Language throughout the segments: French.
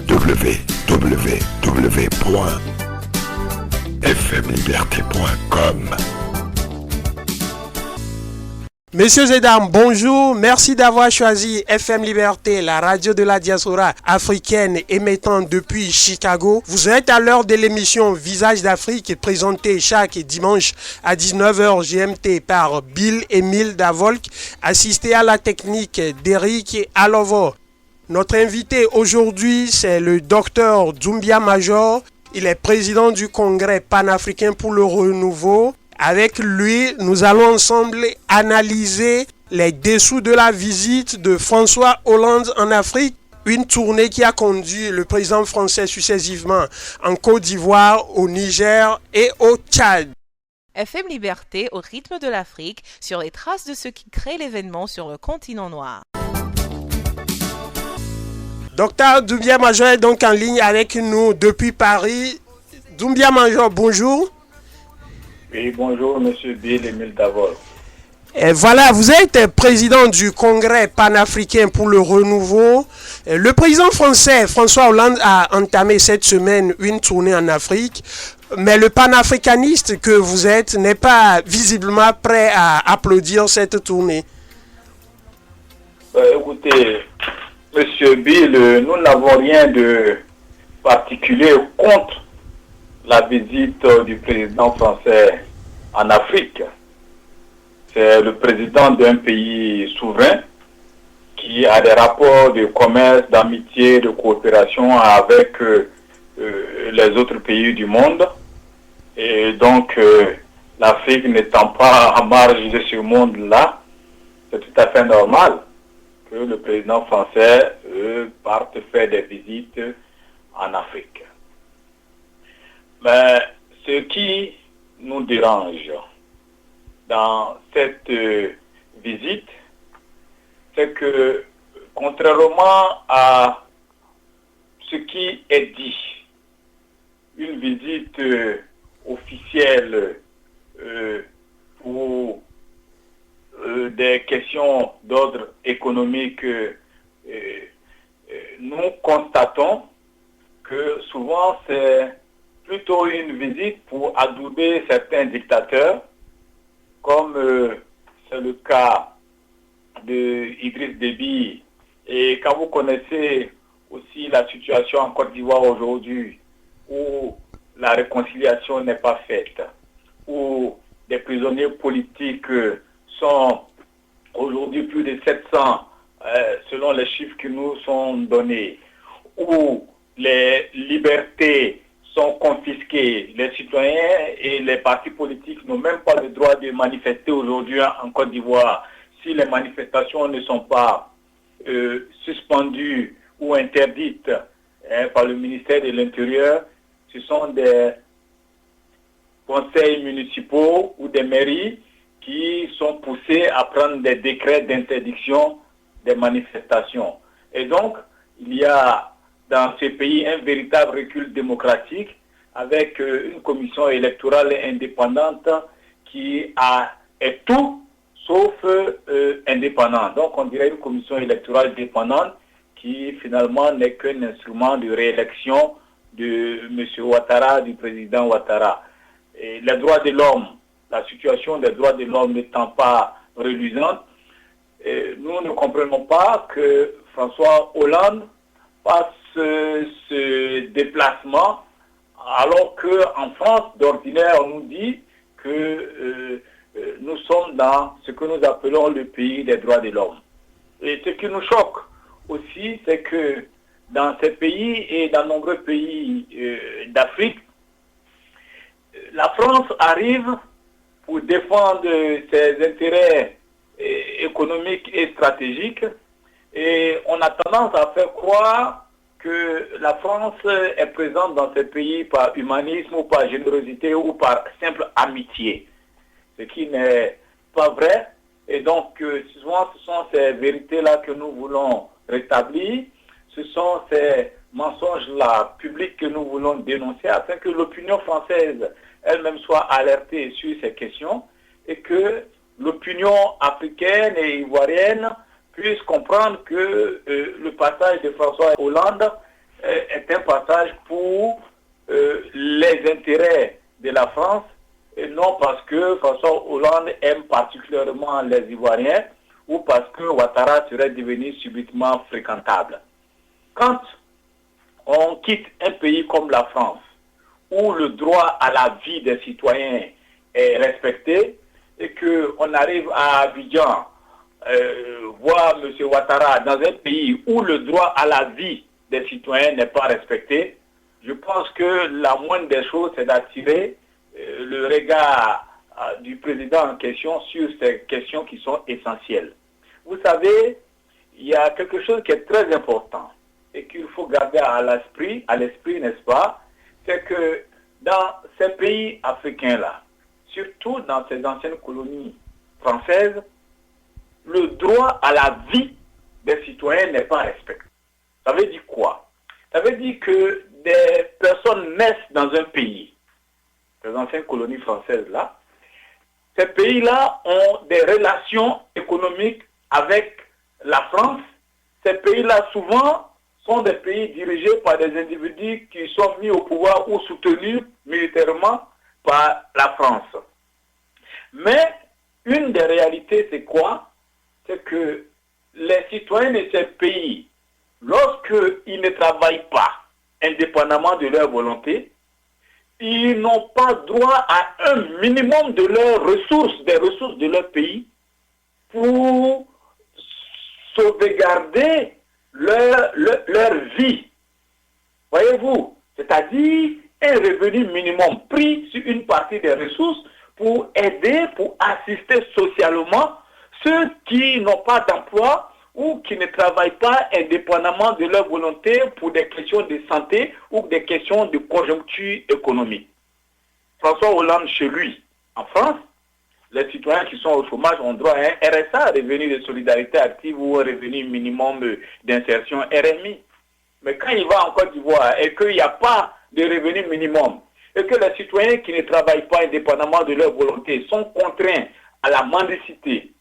www.fmliberté.com. Messieurs et dames, bonjour. Merci d'avoir choisi FM Liberté, la radio de la diaspora africaine émettant depuis Chicago. Vous êtes à l'heure de l'émission Visage d'Afrique présentée chaque dimanche à 19h GMT par Bill Emile Davolk, assisté à la technique d'Eric Alovo. Notre invité aujourd'hui, c'est le docteur Doumbia Major. Il est président du Congrès panafricain pour le renouveau. Avec lui, nous allons ensemble analyser les dessous de la visite de François Hollande en Afrique, une tournée qui a conduit le président français successivement en Côte d'Ivoire, au Niger et au Tchad. FM Liberté au rythme de l'Afrique, sur les traces de ceux qui créent l'événement sur le continent noir. Docteur Doumbia Major est donc en ligne avec nous depuis Paris. Doumbia Major, bonjour. Oui, bonjour, monsieur Bill Emile Davol. Et voilà, vous êtes président du Congrès panafricain pour le renouveau. Le président français, François Hollande, a entamé cette semaine une tournée en Afrique. Mais le panafricaniste que vous êtes n'est pas visiblement prêt à applaudir cette tournée. Écoutez, monsieur Bill, nous n'avons rien de particulier contre la visite du président français en Afrique. C'est le président d'un pays souverain qui a des rapports de commerce, d'amitié, de coopération avec les autres pays du monde. Et donc, l'Afrique n'étant pas en marge de ce monde-là, c'est tout à fait normal que le président français parte faire des visites en Afrique. Mais ce qui nous dérange dans cette visite, c'est que contrairement à ce qui est dit, une visite officielle pour des questions d'ordre économique, nous constatons que souvent c'est plutôt une visite pour adouber certains dictateurs, comme c'est le cas de Idriss Déby. Et quand vous connaissez aussi la situation en Côte d'Ivoire aujourd'hui, où la réconciliation n'est pas faite, où des prisonniers politiques sont aujourd'hui plus de 700, selon les chiffres qui nous sont donnés, où les libertés sont confisqués. Les citoyens et les partis politiques n'ont même pas le droit de manifester aujourd'hui en Côte d'Ivoire. Si les manifestations ne sont pas suspendues ou interdites par le ministère de l'Intérieur, ce sont des conseils municipaux ou des mairies qui sont poussés à prendre des décrets d'interdiction des manifestations. Et donc, il y a dans ce pays un véritable recul démocratique avec une commission électorale indépendante qui est tout sauf indépendante. Donc on dirait une commission électorale dépendante qui finalement n'est qu'un instrument de réélection de M. Ouattara, du président Ouattara. Et les droits de l'homme, la situation des droits de l'homme n'étant pas reluisante, nous ne comprenons pas que François Hollande fasse ce déplacement, alors qu'en France, d'ordinaire, on nous dit que nous sommes dans ce que nous appelons le pays des droits de l'homme. Et ce qui nous choque aussi, c'est que dans ces pays et dans nombreux pays d'Afrique, la France arrive pour défendre ses intérêts économiques et stratégiques, et on a tendance à faire croire que la France est présente dans ces pays par humanisme ou par générosité ou par simple amitié, ce qui n'est pas vrai. Et donc, souvent, ce sont ces vérités-là que nous voulons rétablir, ce sont ces mensonges-là publics que nous voulons dénoncer afin que l'opinion française elle-même soit alertée sur ces questions et que l'opinion africaine et ivoirienne puissent comprendre que le passage de François Hollande est un passage pour les intérêts de la France, et non parce que François Hollande aime particulièrement les Ivoiriens ou parce que Ouattara serait devenu subitement fréquentable. Quand on quitte un pays comme la France, où le droit à la vie des citoyens est respecté, et qu'on arrive à Abidjan, voir M. Ouattara dans un pays où le droit à la vie des citoyens n'est pas respecté, je pense que la moindre des choses, c'est d'attirer le regard du président en question sur ces questions qui sont essentielles. Vous savez, il y a quelque chose qui est très important et qu'il faut garder à l'esprit, n'est-ce pas? C'est que dans ces pays africains-là, surtout dans ces anciennes colonies françaises, le droit à la vie des citoyens n'est pas respecté. Ça veut dire quoi? Ça veut dire que des personnes naissent dans un pays, les anciennes colonies françaises-là, ces pays-là ont des relations économiques avec la France. Ces pays-là, souvent, sont des pays dirigés par des individus qui sont mis au pouvoir ou soutenus militairement par la France. Mais une des réalités, c'est quoi? C'est que les citoyens de ces pays, lorsqu'ils ne travaillent pas, indépendamment de leur volonté, ils n'ont pas droit à un minimum de leurs ressources, des ressources de leur pays, pour sauvegarder leur vie. Voyez-vous, c'est-à-dire un revenu minimum pris sur une partie des ressources pour aider, pour assister socialement ceux qui n'ont pas d'emploi ou qui ne travaillent pas indépendamment de leur volonté pour des questions de santé ou des questions de conjoncture économique. François Hollande, chez lui, en France, les citoyens qui sont au chômage ont droit à un RSA, revenu de solidarité active ou un revenu minimum d'insertion RMI. Mais quand il va en Côte d'Ivoire et qu'il n'y a pas de revenu minimum, et que les citoyens qui ne travaillent pas indépendamment de leur volonté sont contraints à la mendicité,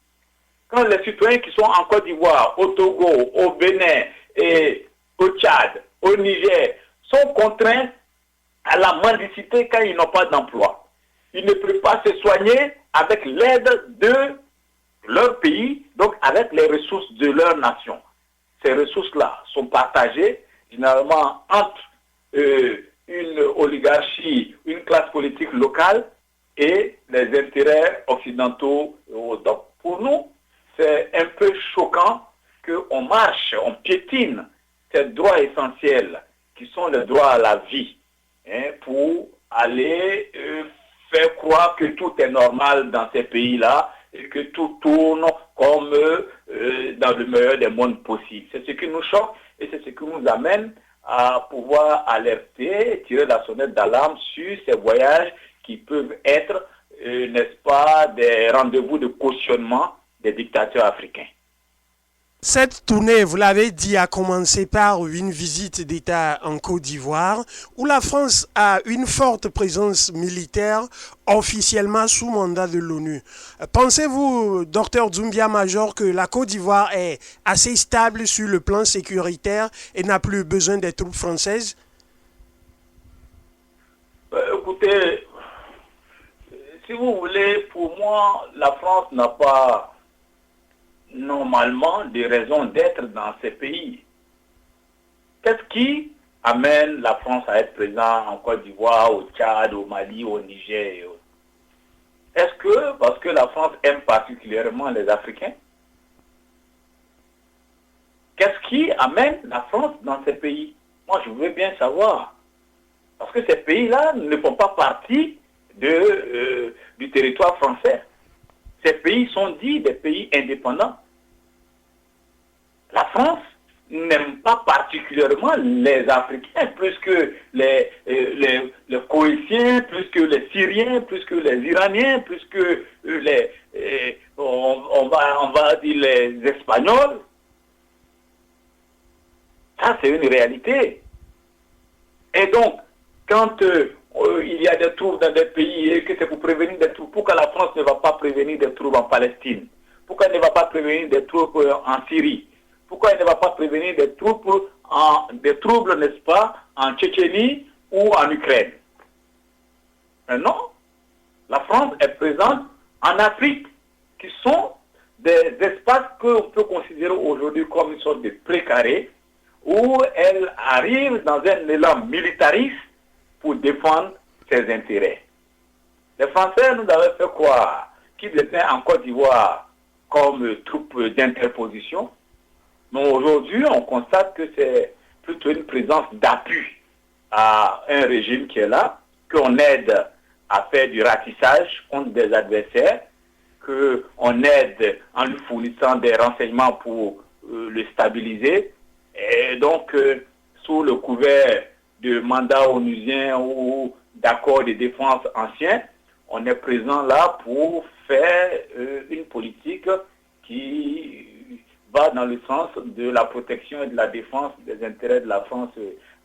quand les citoyens qui sont en Côte d'Ivoire, au Togo, au Bénin et au Tchad, au Niger, sont contraints à la mendicité quand ils n'ont pas d'emploi, ils ne peuvent pas se soigner avec l'aide de leur pays, donc avec les ressources de leur nation. Ces ressources-là sont partagées généralement entre une oligarchie, une classe politique locale et les intérêts occidentaux. Donc pour nous, c'est un peu choquant qu'on marche, on piétine ces droits essentiels qui sont les droits à la vie, pour aller faire croire que tout est normal dans ces pays-là et que tout tourne comme dans le meilleur des mondes possibles. C'est ce qui nous choque et c'est ce qui nous amène à pouvoir alerter, tirer la sonnette d'alarme sur ces voyages qui peuvent être, n'est-ce pas, des rendez-vous de cautionnement des dictateurs africains. Cette tournée, vous l'avez dit, a commencé par une visite d'État en Côte d'Ivoire, où la France a une forte présence militaire officiellement sous mandat de l'ONU. Pensez-vous, Dr Doumbia Major, que la Côte d'Ivoire est assez stable sur le plan sécuritaire et n'a plus besoin des troupes françaises? Écoutez, si vous voulez, pour moi, la France n'a pas normalement des raisons d'être dans ces pays. Qu'est-ce qui amène la France à être présente en Côte d'Ivoire, au Tchad, au Mali, au Niger et autres? Est-ce que parce que la France aime particulièrement les Africains? Qu'est-ce qui amène la France dans ces pays? Moi, je veux bien savoir. Parce que ces pays-là ne font pas partie du territoire français. Ces pays sont dits des pays indépendants. La France n'aime pas particulièrement les Africains, plus que les Koweïtiens, plus que les Syriens, plus que les Iraniens, plus que on va dire les Espagnols. Ça, c'est une réalité. Et donc, quand il y a des troupes dans des pays et que c'est pour prévenir des troupes, pourquoi la France ne va pas prévenir des troupes en Palestine? Pourquoi il ne va pas prévenir des troupes en Syrie? Pourquoi il ne va pas prévenir des troubles, n'est-ce pas, en Tchétchénie ou en Ukraine? Non, la France est présente en Afrique, qui sont des espaces qu'on peut considérer aujourd'hui comme une sorte de précaré, où elle arrive dans un élan militariste pour défendre ses intérêts. Les Français nous avaient fait croire qu'ils étaient en Côte d'Ivoire comme troupes d'interposition, mais aujourd'hui on constate que c'est plutôt une présence d'appui à un régime qui est là, qu'on aide à faire du ratissage contre des adversaires, qu'on aide en lui fournissant des renseignements pour le stabiliser. Et donc, sous le couvert de mandats onusiens ou d'accords de défense anciens, on est présent là pour faire une politique qui va dans le sens de la protection et de la défense des intérêts de la France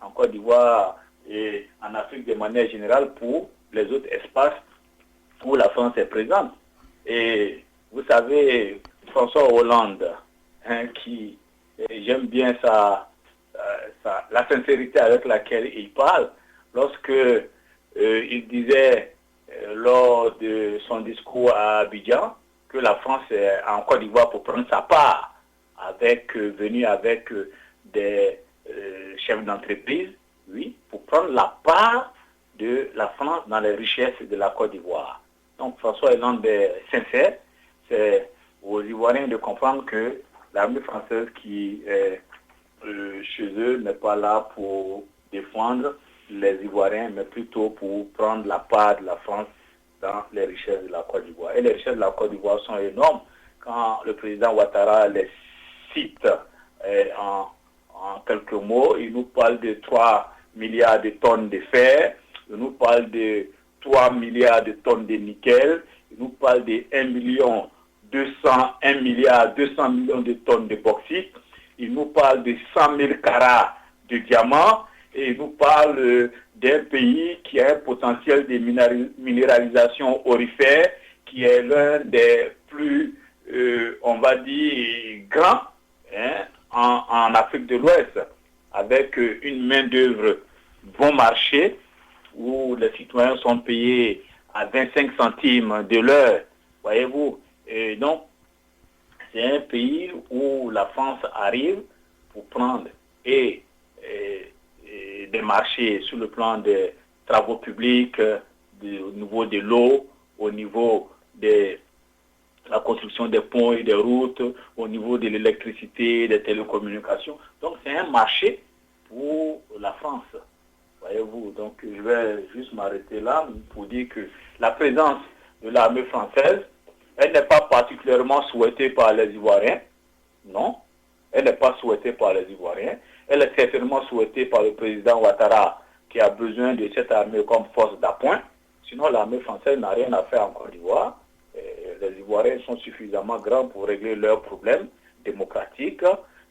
en Côte d'Ivoire et en Afrique de manière générale pour les autres espaces où la France est présente. Et vous savez, François Hollande, qui j'aime bien la sincérité avec laquelle il parle, lorsque il disait lors de son discours à Abidjan que la France est en Côte d'Ivoire pour prendre sa part, venu avec des chefs d'entreprise, oui, pour prendre la part de la France dans les richesses de la Côte d'Ivoire. Donc François Hollande est sincère. C'est aux Ivoiriens de comprendre que l'armée française qui est chez eux n'est pas là pour défendre les Ivoiriens, mais plutôt pour prendre la part de la France dans les richesses de la Côte d'Ivoire. Et les richesses de la Côte d'Ivoire sont énormes. Quand le président Ouattara les cite en quelques mots, il nous parle de 3 milliards de tonnes de fer, il nous parle de 3 milliards de tonnes de nickel, il nous parle de 1 milliard 200 millions de tonnes de bauxite, il nous parle de 100 000 carats de diamants, et il nous parle d'un pays qui a un potentiel de minéralisation aurifère, qui est l'un des plus, on va dire, grands en Afrique de l'Ouest, avec une main-d'œuvre bon marché, où les citoyens sont payés à 25 centimes de l'heure, voyez-vous. Et donc, c'est un pays où la France arrive pour prendre des marchés sur le plan des travaux publics, au niveau de l'eau, au niveau de la construction des ponts et des routes, au niveau de l'électricité, des télécommunications. Donc, c'est un marché pour la France. Voyez-vous, donc je vais juste m'arrêter là pour dire que la présence de l'armée française, elle n'est pas particulièrement souhaitée par les Ivoiriens. Non, elle n'est pas souhaitée par les Ivoiriens. Elle est certainement souhaitée par le président Ouattara qui a besoin de cette armée comme force d'appoint. Sinon, l'armée française n'a rien à faire en Côte d'Ivoire. Les Ivoiriens sont suffisamment grands pour régler leurs problèmes démocratiques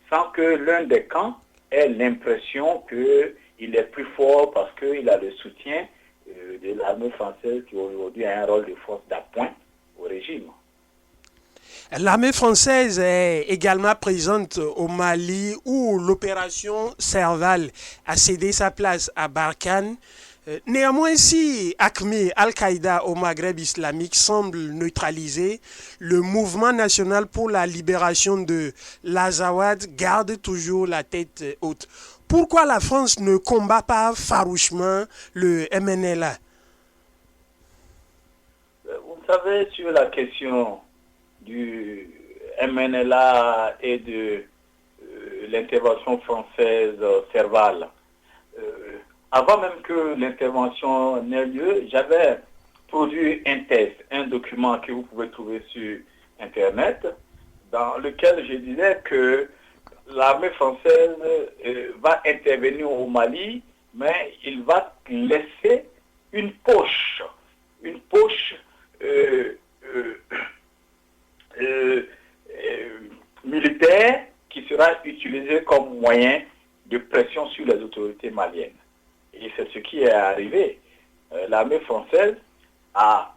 sans que l'un des camps ait l'impression qu'il est plus fort parce qu'il a le soutien de l'armée française qui aujourd'hui a un rôle de force d'appoint au régime. L'armée française est également présente au Mali où l'opération Serval a cédé sa place à Barkhane. Néanmoins, si AQMI, Al-Qaïda au Maghreb islamique semble neutraliser, le mouvement national pour la libération de l'Azawad garde toujours la tête haute. Pourquoi la France ne combat pas farouchement le MNLA? Vous savez, sur la question du MNLA et de l'intervention française Serval, avant même que l'intervention n'ait lieu, j'avais produit un test, un document que vous pouvez trouver sur Internet, dans lequel je disais que l'armée française va intervenir au Mali, mais il va laisser une poche militaire qui sera utilisée comme moyen de pression sur les autorités maliennes. Et c'est ce qui est arrivé. L'armée française a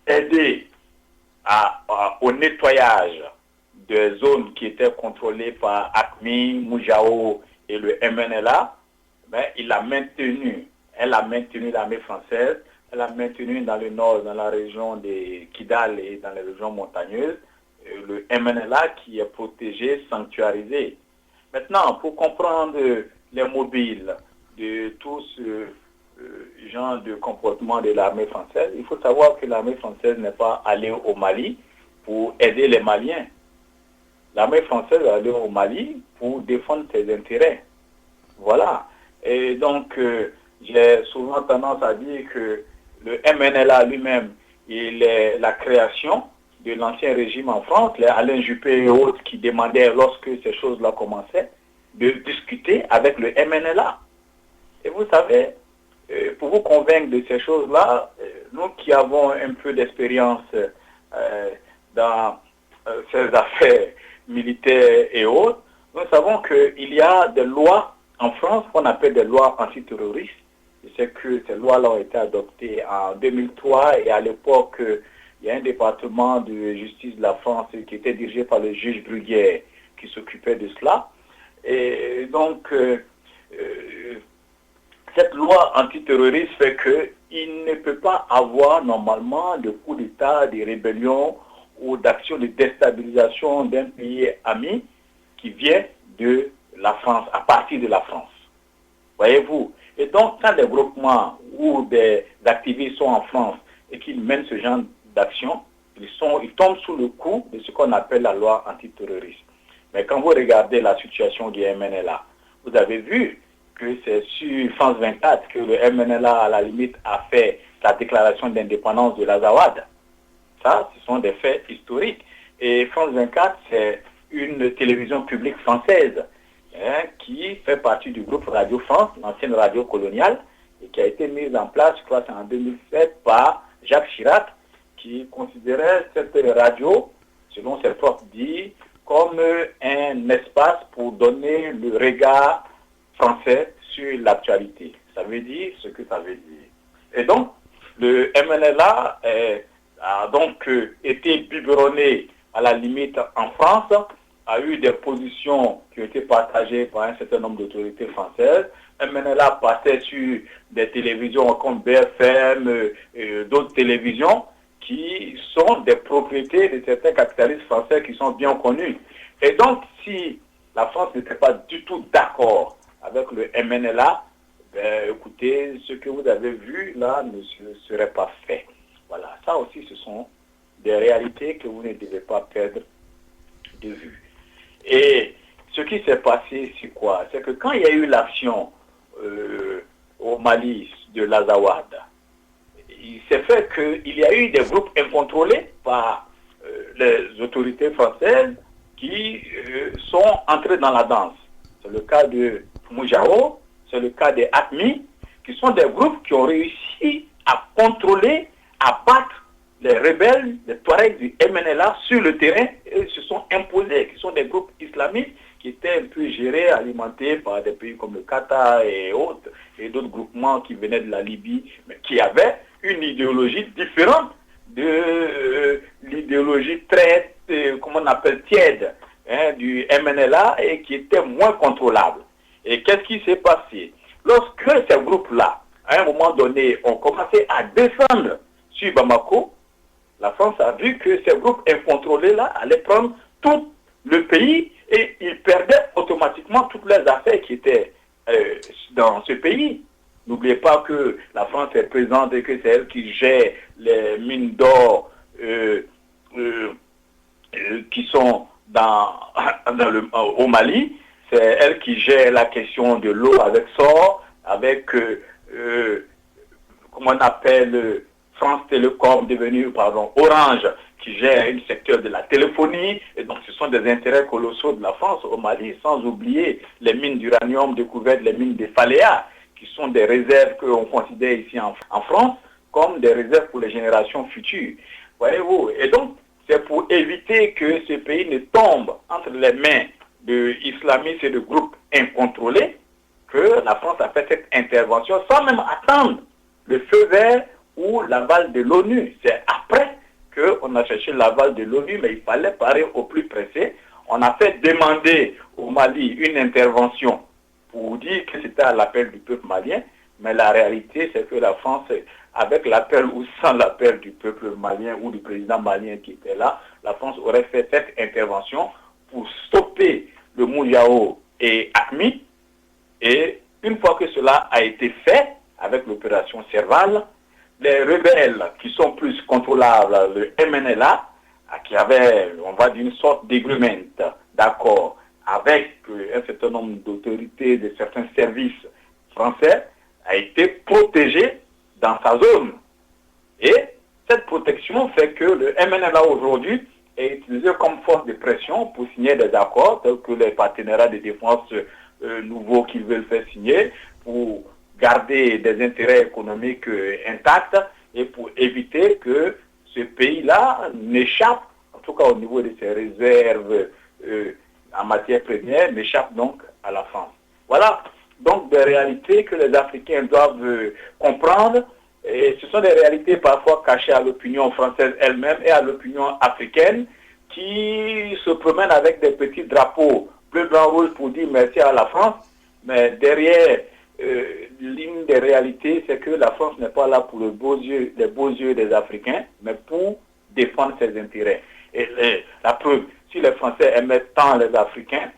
aidé au nettoyage des zones qui étaient contrôlées par AQMI, Moujao et le MNLA, elle a maintenu l'armée française, elle a maintenu dans le nord, dans la région de Kidal et dans les régions montagneuses, le MNLA qui est protégé, sanctuarisé. Maintenant, pour comprendre les mobiles de tout ce genre de comportement de l'armée française, il faut savoir que l'armée française n'est pas allée au Mali pour aider les Maliens. L'armée française est allée au Mali pour défendre ses intérêts. Voilà. Et donc, j'ai souvent tendance à dire que le MNLA lui-même, il est la création de l'ancien régime en France, les Alain Juppé et autres qui demandaient, lorsque ces choses-là commençaient, de discuter avec le MNLA. Et vous savez, pour vous convaincre de ces choses-là, nous qui avons un peu d'expérience dans ces affaires militaires et autres, nous savons qu'il y a des lois en France qu'on appelle des lois antiterroristes. Je sais que ces lois-là ont été adoptées en 2003 et à l'époque, il y a un département de justice de la France qui était dirigé par le juge Bruguière qui s'occupait de cela. Et donc, cette loi antiterroriste fait qu'il ne peut pas avoir normalement de coup d'État, de rébellion ou d'action de déstabilisation d'un pays ami qui vient de la France, à partir de la France. Voyez-vous? Et donc, quand des groupements ou des activistes sont en France et qu'ils mènent ce genre d'action, ils tombent sous le coup de ce qu'on appelle la loi antiterroriste. Mais quand vous regardez la situation du MNLA, vous avez vu que c'est sur France 24 que le MNLA, à la limite, a fait la déclaration d'indépendance de l'Azawad. Ça, ce sont des faits historiques. Et France 24, c'est une télévision publique française qui fait partie du groupe Radio France, l'ancienne radio coloniale, et qui a été mise en place, je crois, en 2007 par Jacques Chirac, qui considérait cette radio, selon ses propres dits, comme un espace pour donner le regard français sur l'actualité. Ça veut dire ce que ça veut dire. Et donc, le MNLA a donc été biberonné à la limite en France, a eu des positions qui ont été partagées par un certain nombre d'autorités françaises. MNLA passait sur des télévisions comme BFM, d'autres télévisions qui sont des propriétés de certains capitalistes français qui sont bien connus. Et donc, si la France n'était pas du tout d'accord avec le MNLA, écoutez, ce que vous avez vu là ne serait pas fait. Voilà, ça aussi, ce sont des réalités que vous ne devez pas perdre de vue. Et ce qui s'est passé, c'est quoi? C'est que quand il y a eu l'action au Mali de l'Azawad, il s'est fait qu'il y a eu des groupes incontrôlés par les autorités françaises qui sont entrés dans la danse. C'est le cas de Moujao, c'est le cas des AQMI, qui sont des groupes qui ont réussi à contrôler, à battre les rebelles, les Touaregs du MNLA sur le terrain et se sont imposés, qui sont des groupes islamistes qui étaient un peu gérés, alimentés par des pays comme le Qatar et autres, et d'autres groupements qui venaient de la Libye, mais qui avaient une idéologie différente de l'idéologie très, comment on appelle, tiède du MNLA et qui était moins contrôlable. Et qu'est-ce qui s'est passé? Lorsque ces groupes-là, à un moment donné, ont commencé à descendre sur Bamako, la France a vu que ces groupes incontrôlés-là allaient prendre tout le pays et ils perdaient automatiquement toutes les affaires qui étaient dans ce pays. N'oubliez pas que la France est présente et que c'est elle qui gère les mines d'or qui sont au Mali. C'est elle qui gère la question de l'eau avec SOR, avec, comment on appelle, France Télécom devenu, Orange, qui gère le secteur de la téléphonie. Et donc, ce sont des intérêts colossaux de la France au Mali, sans oublier les mines d'uranium découvertes, les mines des Faléas, qui sont des réserves qu'on considère ici en France comme des réserves pour les générations futures. Voyez-vous? Et donc, c'est pour éviter que ce pays ne tombe entre les mains de islamistes et de groupes incontrôlés que la France a fait cette intervention sans même attendre le feu vert ou l'aval de l'ONU. C'est après qu'on a cherché l'aval de l'ONU, mais il fallait parer au plus pressé On a fait demander au Mali une intervention pour dire que c'était à l'appel du peuple malien, mais la réalité, c'est que la France, avec l'appel ou sans l'appel du peuple malien ou du président malien qui était là, la France aurait fait cette intervention pour stopper le Mouyao et ACMI. Et une fois que cela a été fait, avec l'opération Serval, les rebelles qui sont plus contrôlables, le MNLA, qui avait, on va dire, une sorte d'agreement, d'accord, avec un certain nombre d'autorités de certains services français, a été protégé dans sa zone. Et cette protection fait que le MNLA aujourd'hui est utilisé comme force de pression pour signer des accords tels que les partenariats de défense nouveaux qu'ils veulent faire signer pour garder des intérêts économiques intacts et pour éviter que ce pays-là n'échappe, en tout cas au niveau de ses réserves en matière première, n'échappe donc à la France. Voilà donc des réalités que les Africains doivent comprendre. Et ce sont des réalités parfois cachées à l'opinion française elle-même et à l'opinion africaine qui se promènent avec des petits drapeaux bleu, blanc, rouge pour dire merci à la France. Mais derrière, l'une des réalités, c'est que la France n'est pas là pour les beaux yeux des Africains, mais pour défendre ses intérêts. Et la preuve, si les Français aimaient tant les Africains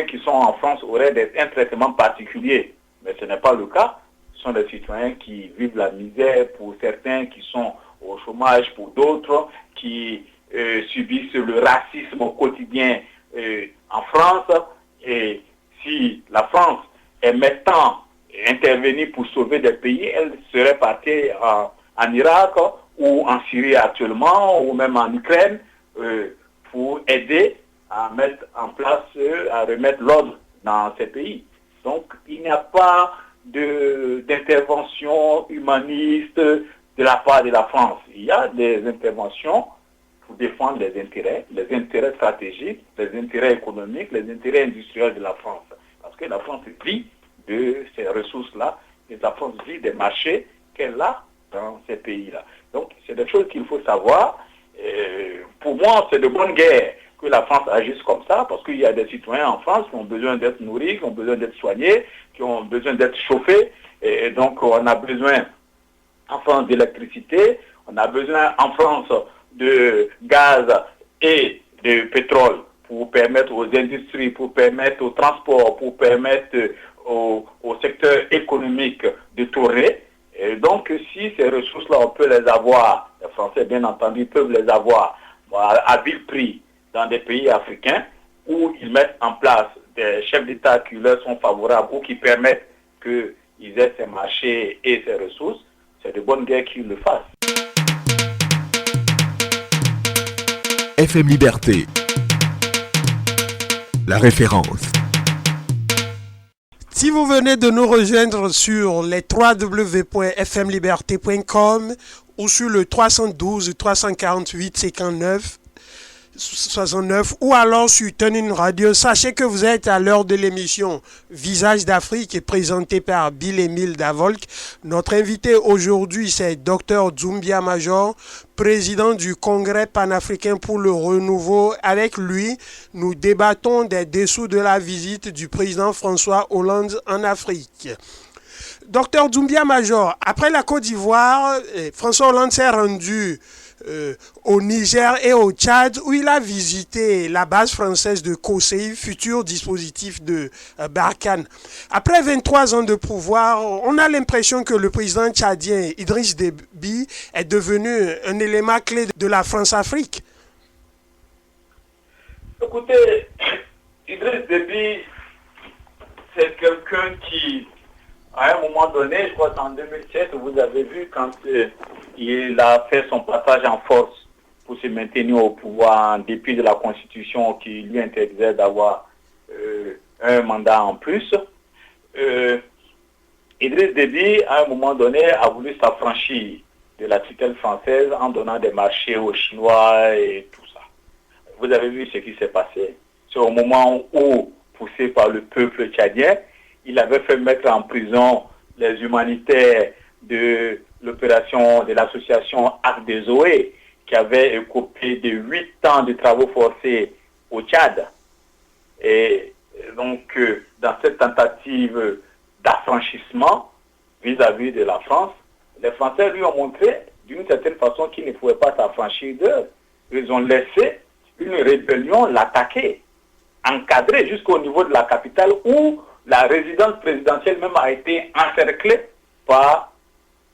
qui sont en France auraient un traitement particulier. Mais ce n'est pas le cas. Ce sont des citoyens qui vivent la misère pour certains, qui sont au chômage pour d'autres, qui subissent le racisme au quotidien en France. Et si la France aimait tant intervenir pour sauver des pays, elle serait partie en Irak ou en Syrie actuellement, ou même en Ukraine, pour aider à mettre en place, à remettre l'ordre dans ces pays. Donc, il n'y a pas d'intervention humaniste de la part de la France. Il y a des interventions pour défendre les intérêts stratégiques, les intérêts économiques, les intérêts industriels de la France. Parce que la France vit de ces ressources-là, et la France vit des marchés qu'elle a dans ces pays-là. Donc, c'est des choses qu'il faut savoir. Pour moi, c'est de bonne guerre que la France agisse comme ça, parce qu'il y a des citoyens en France qui ont besoin d'être nourris, qui ont besoin d'être soignés, qui ont besoin d'être chauffés. Et donc, on a besoin en France d'électricité, on a besoin en France de gaz et de pétrole pour permettre aux industries, pour permettre au transport, pour permettre au secteur économique de tourner. Et donc, si ces ressources-là, on peut les avoir, les Français, bien entendu, peuvent les avoir à vil prix dans des pays africains où ils mettent en place des chefs d'État qui leur sont favorables ou qui permettent qu'ils aient ces marchés et ces ressources, c'est de bonne guerre qu'ils le fassent. FM Liberté, la référence. Si vous venez de nous rejoindre sur les www.fmliberté.com ou sur le 312 348 59 69 ou alors sur Tunin Radio, sachez que vous êtes à l'heure de l'émission Visage d'Afrique présentée par Bill-Émile Davolk. Notre invité aujourd'hui, c'est Dr Doumbia Major, président du Congrès panafricain pour le renouveau. Avec lui, nous débattons des dessous de la visite du président François Hollande en Afrique. Dr Doumbia Major, après la Côte d'Ivoire, François Hollande s'est rendu au Niger et au Tchad où il a visité la base française de COSEI, futur dispositif de Barkhane. Après 23 ans de pouvoir, on a l'impression que le président tchadien Idriss Déby est devenu un élément clé de la France-Afrique. Écoutez, Idriss Déby, c'est quelqu'un qui, à un moment donné, je crois qu'en 2007, vous avez vu quand il a fait son passage en force pour se maintenir au pouvoir en dépit de la Constitution qui lui interdisait d'avoir un mandat en plus. Idriss Déby, à un moment donné, a voulu s'affranchir de la tutelle française en donnant des marchés aux Chinois et tout ça. Vous avez vu ce qui s'est passé. C'est au moment où, poussé par le peuple tchadien, il avait fait mettre en prison les humanitaires de l'opération de l'association Arc des Zoé, qui avait écopé de 8 ans de travaux forcés au Tchad. Et donc, dans cette tentative d'affranchissement vis-à-vis de la France, les Français lui ont montré d'une certaine façon qu'ils ne pouvaient pas s'affranchir d'eux. Ils ont laissé une rébellion l'attaquer, encadrée jusqu'au niveau de la capitale où la résidence présidentielle même a été encerclée par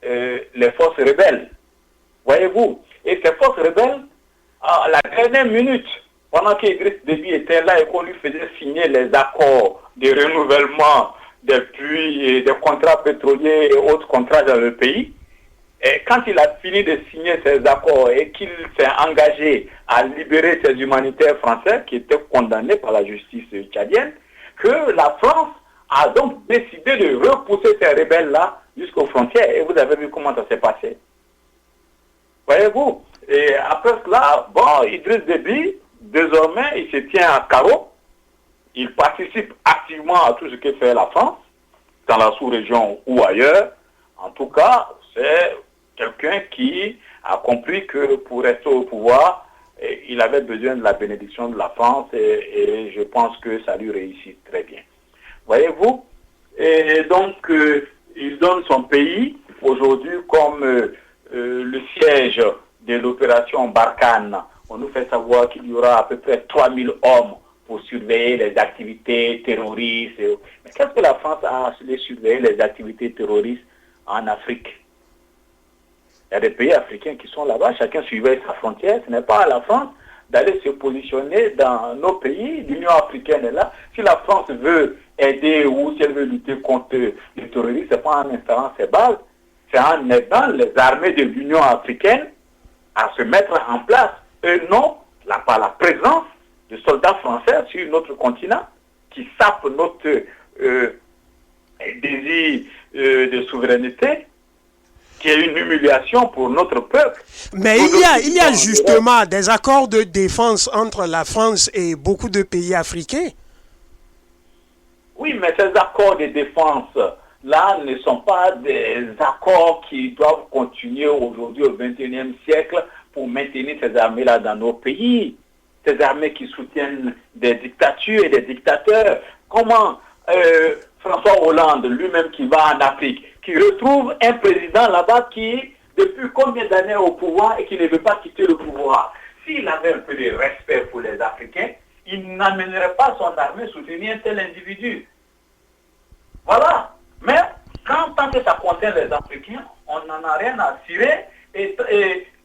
les forces rebelles. Voyez-vous? Et ces forces rebelles, à la dernière minute, pendant qu'Idriss Déby était là et qu'on lui faisait signer les accords de renouvellement des puits et des contrats pétroliers et autres contrats dans le pays, et quand il a fini de signer ces accords et qu'il s'est engagé à libérer ces humanitaires français qui étaient condamnés par la justice tchadienne, que la France a donc décidé de repousser ces rebelles-là jusqu'aux frontières. Et vous avez vu comment ça s'est passé. Voyez-vous? Et après cela, bon, Idriss Déby, désormais, il se tient à carreau. Il participe activement à tout ce que fait la France, dans la sous-région ou ailleurs. En tout cas, c'est quelqu'un qui a compris que pour rester au pouvoir, il avait besoin de la bénédiction de la France et je pense que ça lui réussit très bien. Voyez-vous? Et donc, il donne son pays aujourd'hui comme le siège de l'opération Barkhane. On nous fait savoir qu'il y aura à peu près 3000 hommes pour surveiller les activités terroristes. Mais qu'est-ce que la France a à surveiller les activités terroristes en Afrique? Il y a des pays africains qui sont là-bas, chacun surveille sa frontière. Ce n'est pas à la France d'aller se positionner dans nos pays. L'Union africaine est là. Si la France veut aider ou si elle veut lutter contre le terrorisme, ce n'est pas en instaurant ses bases, c'est en aidant les armées de l'Union africaine à se mettre en place. Et non par la présence de soldats français sur notre continent qui sapent notre désir de souveraineté, qui est une humiliation pour notre peuple. Mais il y a justement des accords de défense entre la France et beaucoup de pays africains. Oui, mais ces accords de défense là ne sont pas des accords qui doivent continuer aujourd'hui au XXIe siècle pour maintenir ces armées-là dans nos pays. Ces armées qui soutiennent des dictatures et des dictateurs. Comment François Hollande, lui-même qui va en Afrique, qui retrouve un président là-bas qui, depuis combien d'années au pouvoir et qui ne veut pas quitter le pouvoir. S'il avait un peu de respect pour les Africains, il n'amènerait pas son armée soutenir un tel individu. Voilà. Mais quand tant que ça concerne les Africains, on n'en a rien à cirer et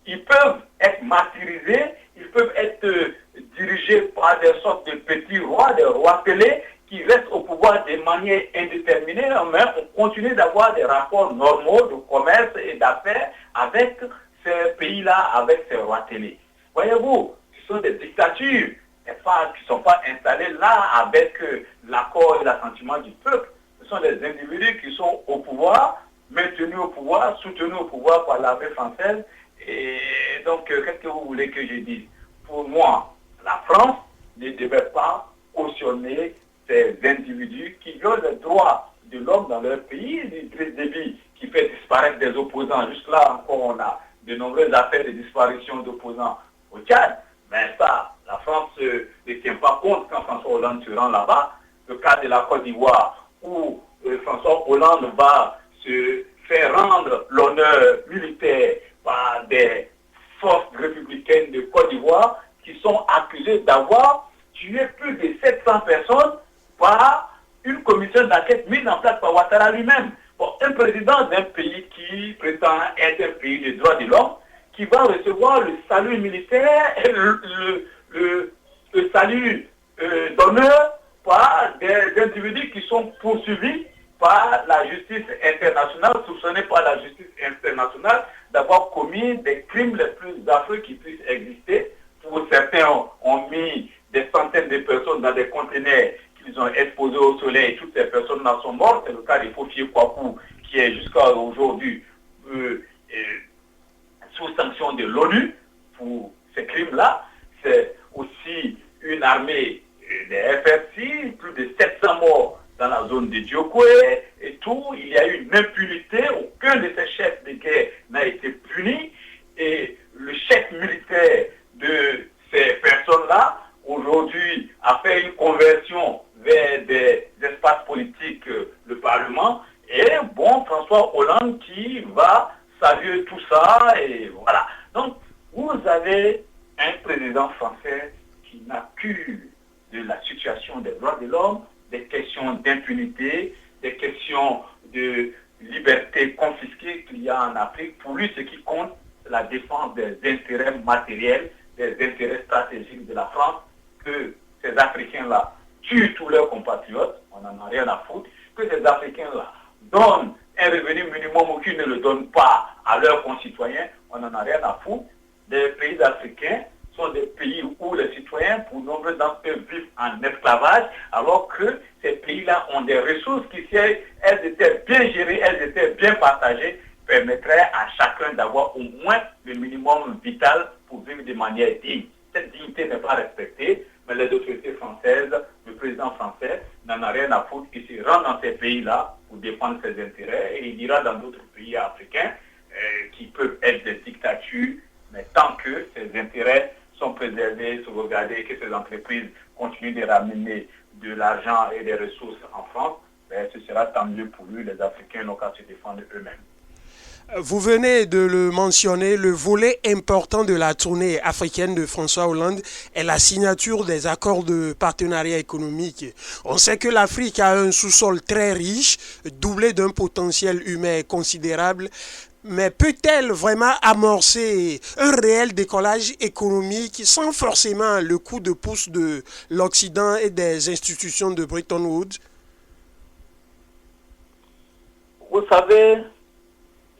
ils peuvent être martyrisés, ils peuvent être dirigés par des sortes de petits rois, des rois télé, qui restent au pouvoir de manière indéterminée, mais on continue d'avoir des rapports normaux de commerce et d'affaires avec ces pays-là, avec ces rois télé. Voyez-vous, ce sont des dictatures qui ne sont pas installées là avec l'accord et l'assentiment du peuple. Ce sont des individus qui sont au pouvoir, maintenus au pouvoir, soutenus au pouvoir par l'armée française. Et donc, qu'est-ce que vous voulez que je dise? Pour moi, la France ne devait pas cautionner ces individus qui violent les droits de l'homme dans leur pays. Idriss Déby qui fait disparaître des opposants. Jusque-là, encore, on a de nombreuses affaires de disparition d'opposants au Tchad. Mais ça, la France ne tient pas compte quand François Hollande se rend là-bas. Le cas de la Côte d'Ivoire, où François Hollande va se faire rendre l'honneur militaire par des forces républicaines de Côte d'Ivoire qui sont accusées d'avoir tué plus de 700 personnes par une commission d'enquête mise en place par Ouattara lui-même. Bon, un président d'un pays qui prétend être un pays des droits de l'homme, qui va recevoir le salut militaire et le salut d'honneur par des individus qui sont poursuivis par la justice internationale, soupçonnés par la justice internationale d'avoir commis des crimes les plus affreux qui puissent exister. Pour certains, ont mis des centaines de personnes dans des conteneurs qu'ils ont exposés au soleil. Toutes ces personnes-là sont mortes. C'est le cas de Fofié Kouakou, qui est jusqu'à aujourd'hui sous sanction de l'ONU pour ces crimes-là. C'est aussi une armée des FRC, plus de 700 morts dans la zone de Djokoué et tout. Il y a eu une impunité. Aucun de ces chefs de guerre n'a été puni. Et le chef militaire de ces personnes-là aujourd'hui a fait une conversion vers des espaces politiques, le Parlement, et bon, François Hollande qui va saluer tout ça, et voilà. Donc, vous avez un président français qui n'a plus de la situation des droits de l'homme, des questions d'impunité, des questions de liberté confisquée qu'il y a en Afrique. Pour lui, ce qui compte, c'est la défense des intérêts matériels, des intérêts stratégiques de la France, que ces Africains-là tuent tous leurs compatriotes, on n'en a rien à foutre, que ces Africains-là donnent un revenu minimum ou qu'ils ne le donnent pas à leurs concitoyens, on n'en a rien à foutre. Les pays africains sont des pays où les citoyens, pour nombre d'entre eux, vivent en esclavage, alors que ces pays-là ont des ressources qui, si elles étaient bien gérées, elles étaient bien partagées, permettraient à chacun d'avoir au moins le minimum vital pour vivre de manière digne. Cette dignité n'est pas respectée, mais les autorités françaises, le président français, n'en a rien à foutre. Il se rend dans ces pays-là pour défendre ses intérêts et il ira dans d'autres pays africains qui peuvent être des dictatures, mais tant que ces intérêts sont préservés, sauvegardés, et que ces entreprises continuent de ramener de l'argent et des ressources en France, ben, ce sera tant mieux pour lui. Les Africains n'ont qu'à se défendre eux-mêmes. Vous venez de le mentionner, le volet important de la tournée africaine de François Hollande est la signature des accords de partenariat économique. On sait que l'Afrique a un sous-sol très riche, doublé d'un potentiel humain considérable. Mais peut-elle vraiment amorcer un réel décollage économique sans forcément le coup de pouce de l'Occident et des institutions de Bretton Woods? Vous savez,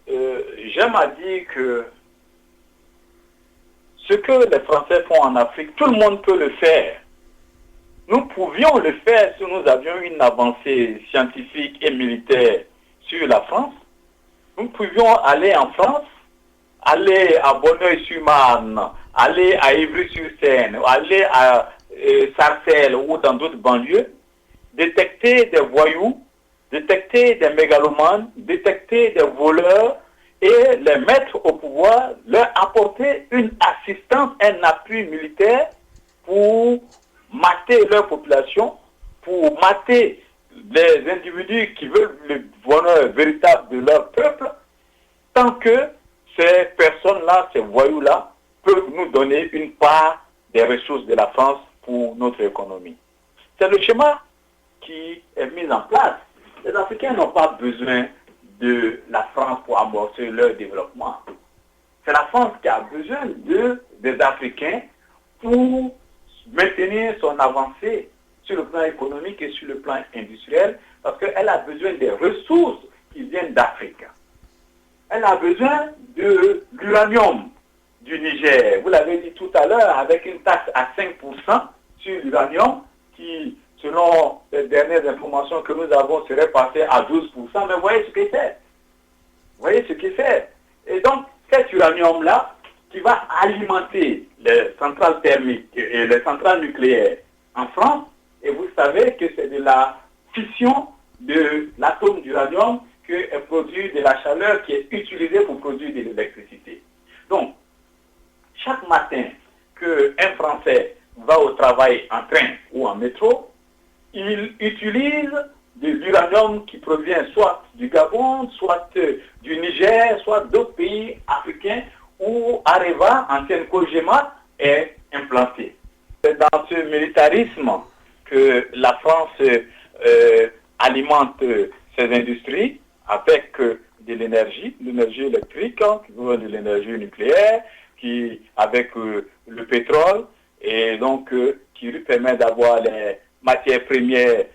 j'aime à dire que ce que les Français font en Afrique, tout le monde peut le faire. Nous pouvions le faire si nous avions une avancée scientifique et militaire sur la France. Nous pouvions aller en France, aller à Bonneuil-sur-Marne, aller à Ivry-sur-Seine, aller à Sarcelles ou dans d'autres banlieues, détecter des voyous, détecter des mégalomanes, détecter des voleurs et les mettre au pouvoir, leur apporter une assistance, un appui militaire pour mater leur population, pour mater les individus qui veulent le bonheur véritable de leur peuple, tant que ces personnes-là, ces voyous-là, peuvent nous donner une part des ressources de la France pour notre économie. C'est le schéma qui est mis en place. Les Africains n'ont pas besoin de la France pour amorcer leur développement. C'est la France qui a besoin des Africains pour maintenir son avancée sur le plan économique et sur le plan industriel, parce qu'elle a besoin des ressources qui viennent d'Afrique. Elle a besoin de l'uranium du Niger. Vous l'avez dit tout à l'heure, avec une taxe à 5% sur l'uranium qui, selon les dernières informations que nous avons, serait passée à 12%. Mais voyez ce qu'il fait. Voyez ce qu'il fait. Et donc, cet uranium-là, qui va alimenter les centrales thermiques et les centrales nucléaires en France, et vous savez que c'est de la fission de l'atome d'uranium que est produit de la chaleur qui est utilisée pour produire de l'électricité. Donc, chaque matin qu'un Français va au travail en train ou en métro, il utilise de l'uranium qui provient soit du Gabon, soit du Niger, soit d'autres pays africains où Areva, ancienne Kojima, est implanté. C'est dans ce militarisme que la France alimente ses industries avec de l'énergie électrique, de l'énergie nucléaire, avec le pétrole, et donc qui lui permet d'avoir les matières premières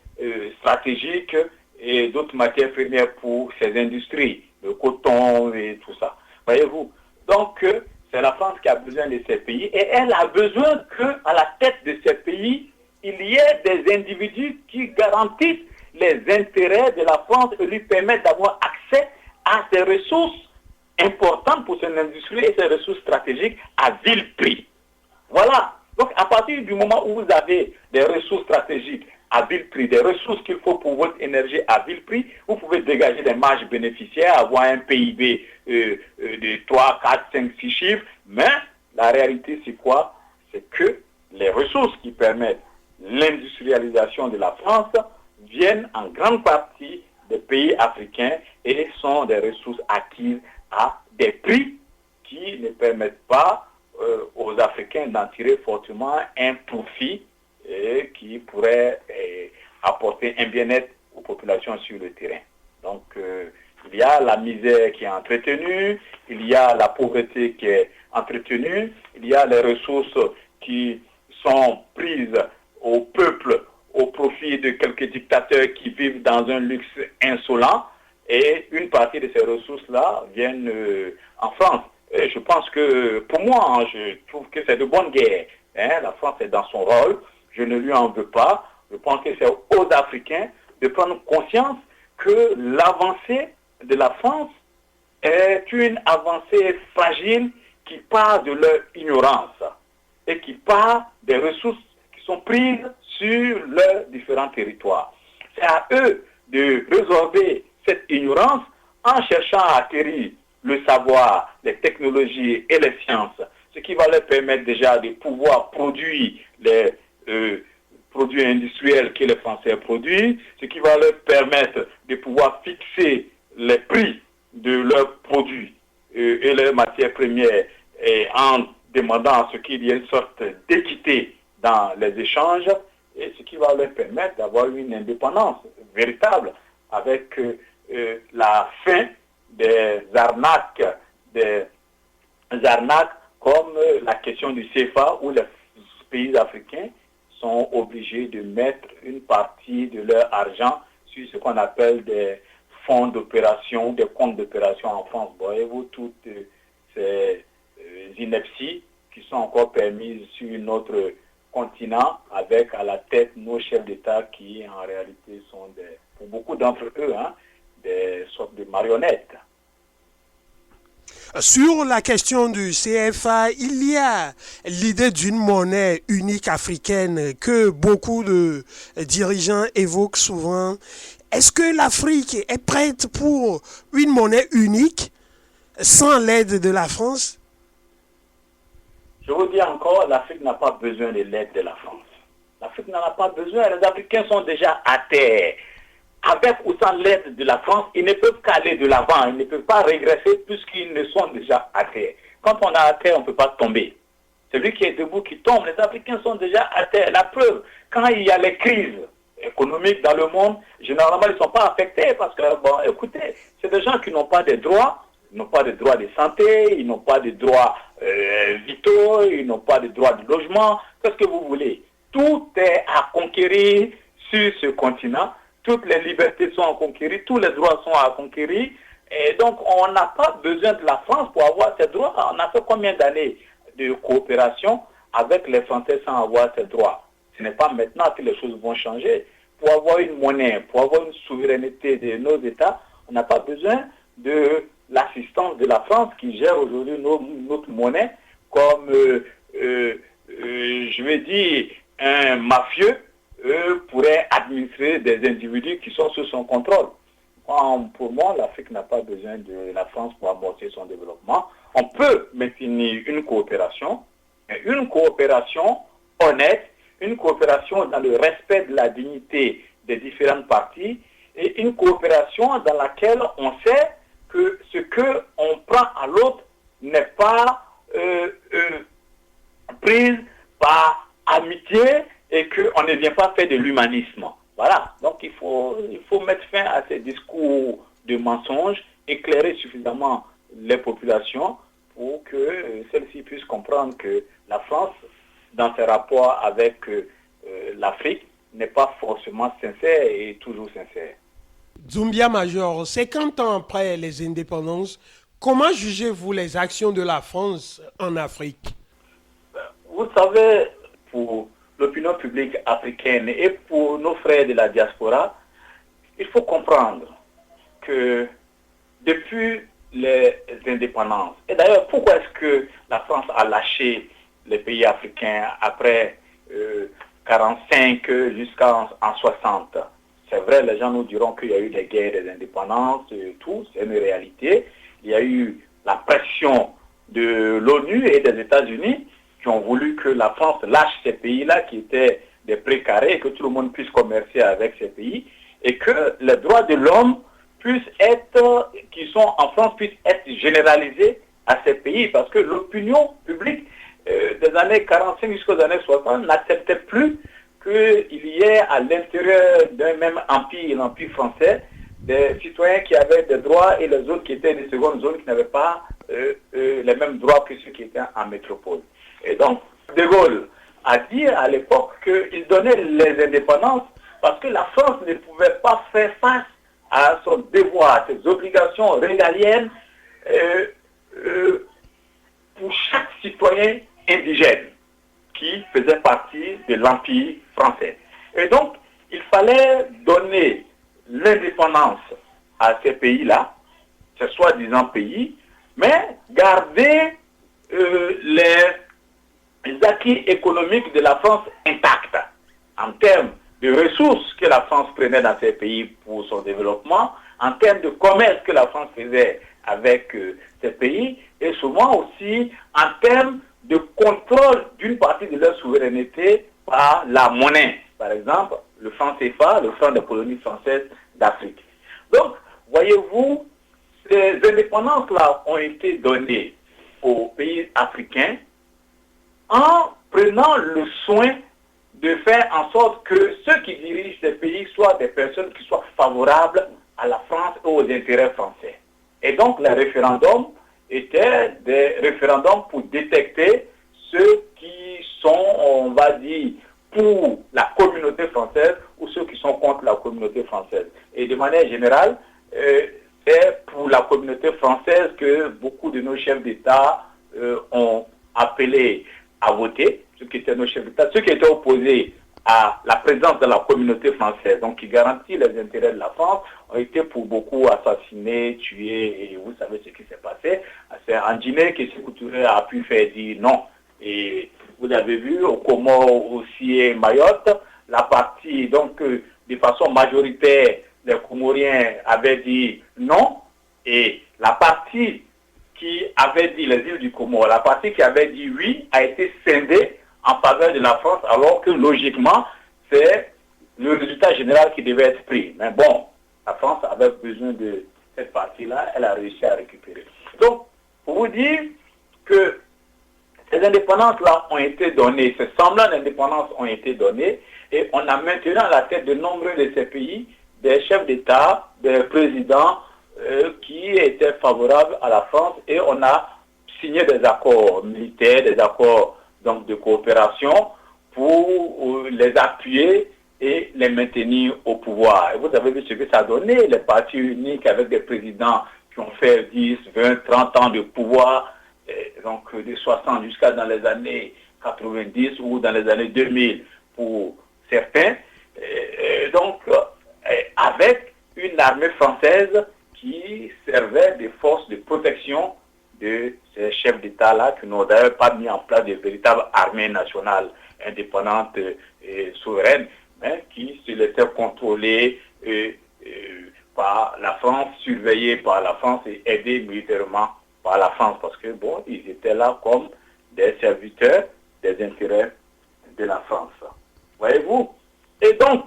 stratégiques et d'autres matières premières pour ses industries, le coton et tout ça. Voyez-vous? Donc, c'est la France qui a besoin de ces pays et elle a besoin qu'à la tête de ces pays, il y ait des individus qui garantissent les intérêts de la France et lui permettent d'avoir accès à ces ressources importantes pour son industrie et ces ressources stratégiques à vil prix. Voilà. Donc, à partir du moment où vous avez des ressources stratégiques à vil prix, des ressources qu'il faut pour votre énergie à vil prix, vous pouvez dégager des marges bénéficiaires, avoir un PIB de 3, 4, 5, 6 chiffres. Mais la réalité, c'est quoi? C'est que les ressources qui permettent l'industrialisation de la France viennent en grande partie des pays africains et sont des ressources acquises à des prix qui ne permettent pas aux Africains d'en tirer fortement un profit qui pourrait apporter un bien-être aux populations sur le terrain. Donc, il y a la misère qui est entretenue, il y a la pauvreté qui est entretenue, il y a les ressources qui sont prises au peuple au profit de quelques dictateurs qui vivent dans un luxe insolent, et une partie de ces ressources-là viennent en France. Et je pense que, pour moi, je trouve que c'est de bonne guerre. La France est dans son rôle, je ne lui en veux pas. Je pense que c'est aux Africains de prendre conscience que l'avancée de la France est une avancée fragile qui part de leur ignorance et qui part des ressources qui sont prises sur leurs différents territoires. C'est à eux de résorber cette ignorance en cherchant à acquérir le savoir, les technologies et les sciences, ce qui va leur permettre déjà de pouvoir produire les produits industriels que les Français produisent, ce qui va leur permettre de pouvoir fixer les prix de leurs produits et leurs matières premières, et en demandant à ce qu'il y ait une sorte d'équité dans les échanges, et ce qui va leur permettre d'avoir une indépendance véritable avec la fin des arnaques comme la question du CFA, où les pays africains sont obligés de mettre une partie de leur argent sur ce qu'on appelle des fonds d'opération, des comptes d'opération en France. Voyez-vous, toutes ces inepties qui sont encore permises sur notre continent, avec à la tête nos chefs d'État qui en réalité sont, pour beaucoup d'entre eux, des sortes de marionnettes. Sur la question du CFA, il y a l'idée d'une monnaie unique africaine que beaucoup de dirigeants évoquent souvent. Est-ce que l'Afrique est prête pour une monnaie unique sans l'aide de la France? Je vous dis encore, l'Afrique n'a pas besoin de l'aide de la France. L'Afrique n'en a pas besoin. Les Africains sont déjà à terre. Avec ou sans l'aide de la France, ils ne peuvent qu'aller de l'avant. Ils ne peuvent pas régresser puisqu'ils ne sont déjà à terre. Quand on est à terre, on ne peut pas tomber. Celui qui est debout qui tombe. Les Africains sont déjà à terre. La preuve, quand il y a les crises économiques dans le monde, généralement, ils ne sont pas affectés parce que, écoutez, c'est des gens qui n'ont pas de droits. Ils n'ont pas de droits de santé, ils n'ont pas de droits vitaux, ils n'ont pas de droits de logement. Qu'est-ce que vous voulez? Tout est à conquérir sur ce continent. Toutes les libertés sont à conquérir, tous les droits sont à conquérir. Et donc, on n'a pas besoin de la France pour avoir ces droits. On a fait combien d'années de coopération avec les Français sans avoir ces droits? Ce n'est pas maintenant que les choses vont changer. Pour avoir une monnaie, pour avoir une souveraineté de nos États, on n'a pas besoin de l'assistance de la France qui gère aujourd'hui notre monnaie comme, je vais dire, un mafieux pourrait administrer des individus qui sont sous son contrôle. Pour moi, l'Afrique n'a pas besoin de la France pour amorcer son développement. On peut maintenir une coopération honnête, une coopération dans le respect de la dignité des différentes parties, et une coopération dans laquelle on sait que ce qu'on prend à l'autre n'est pas prise par amitié et qu'on ne vient pas faire de l'humanisme. Voilà. Donc il faut mettre fin à ces discours de mensonges, éclairer suffisamment les populations pour que celles-ci puissent comprendre que la France, dans ses rapports avec l'Afrique, n'est pas forcément sincère et toujours sincère. Doumbia Major, 50 ans après les indépendances, comment jugez-vous les actions de la France en Afrique? Vous savez, pour l'opinion publique africaine et pour nos frères de la diaspora, il faut comprendre que depuis les indépendances, et d'ailleurs pourquoi est-ce que la France a lâché les pays africains après 45 jusqu'en 60? C'est vrai, les gens nous diront qu'il y a eu des guerres des indépendances et tout, c'est une réalité. Il y a eu la pression de l'ONU et des États-Unis, qui ont voulu que la France lâche ces pays-là qui étaient des précarés et que tout le monde puisse commercer avec ces pays et que les droits de l'homme qui sont en France puissent être généralisés à ces pays parce que l'opinion publique des années 45 jusqu'aux années 60 n'acceptait plus qu'il y ait à l'intérieur d'un même empire, l'empire français, des citoyens qui avaient des droits et les autres qui étaient des secondes zones qui n'avaient pas les mêmes droits que ceux qui étaient en métropole. Et donc, De Gaulle a dit à l'époque qu'il donnait les indépendances parce que la France ne pouvait pas faire face à son devoir, à ses obligations régaliennes pour chaque citoyen indigène qui faisait partie de l'Empire français. Et donc, il fallait donner l'indépendance à ces pays-là, ces soi-disant pays, mais garder les acquis économiques de la France intacts en termes de ressources que la France prenait dans ces pays pour son développement, en termes de commerce que la France faisait avec ces pays, et souvent aussi en termes de contrôle d'une partie de leur souveraineté par la monnaie. Par exemple, le franc CFA, le franc des colonies françaises d'Afrique. Donc, voyez-vous, ces indépendances-là ont été données aux pays africains en prenant le soin de faire en sorte que ceux qui dirigent ces pays soient des personnes qui soient favorables à la France et aux intérêts français. Et donc, les référendums étaient des référendums pour détecter ceux qui sont, on va dire, pour la communauté française ou ceux qui sont contre la communauté française. Et de manière générale, c'est pour la communauté française que beaucoup de nos chefs d'État ont appelé à voter, ceux qui étaient nos chefs d'État, ceux qui étaient opposés à la présence de la communauté française, donc qui garantit les intérêts de la France, ont été pour beaucoup assassinés, tués, et vous savez ce qui s'est passé. C'est en Guinée que Sékou Touré a pu faire dire non. Et vous avez vu, au Comores aussi et Mayotte, la partie, donc, de façon majoritaire, les Comoriens avaient dit non, et la partie qui avait dit, les îles du Comore, la partie qui avait dit oui, a été scindée en faveur de la France, alors que logiquement, c'est le résultat général qui devait être pris. Mais bon, la France avait besoin de cette partie-là, elle a réussi à récupérer. Donc, pour vous dire que ces indépendances-là ont été données, ces semblants d'indépendance ont été donnés, et on a maintenu à la tête de nombreux de ces pays des chefs d'État, des présidents qui étaient favorables à la France, et on a signé des accords militaires, des accords donc, de coopération pour les appuyer et les maintenir au pouvoir. Et vous avez vu ce que ça a donné, les partis uniques avec des présidents qui ont fait 10, 20, 30 ans de pouvoir, donc de 60 jusqu'à dans les années 90 ou dans les années 2000 pour certains. Donc, avec une armée française qui servait de force de protection de ces chefs d'État-là qui n'ont d'ailleurs pas mis en place de véritables armées nationales indépendantes et souveraines, mais qui se laissaient contrôler par la France, surveillés par la France et aidés militairement par la France, parce que bon, ils étaient là comme des serviteurs des intérêts de la France. Voyez-vous? Et donc,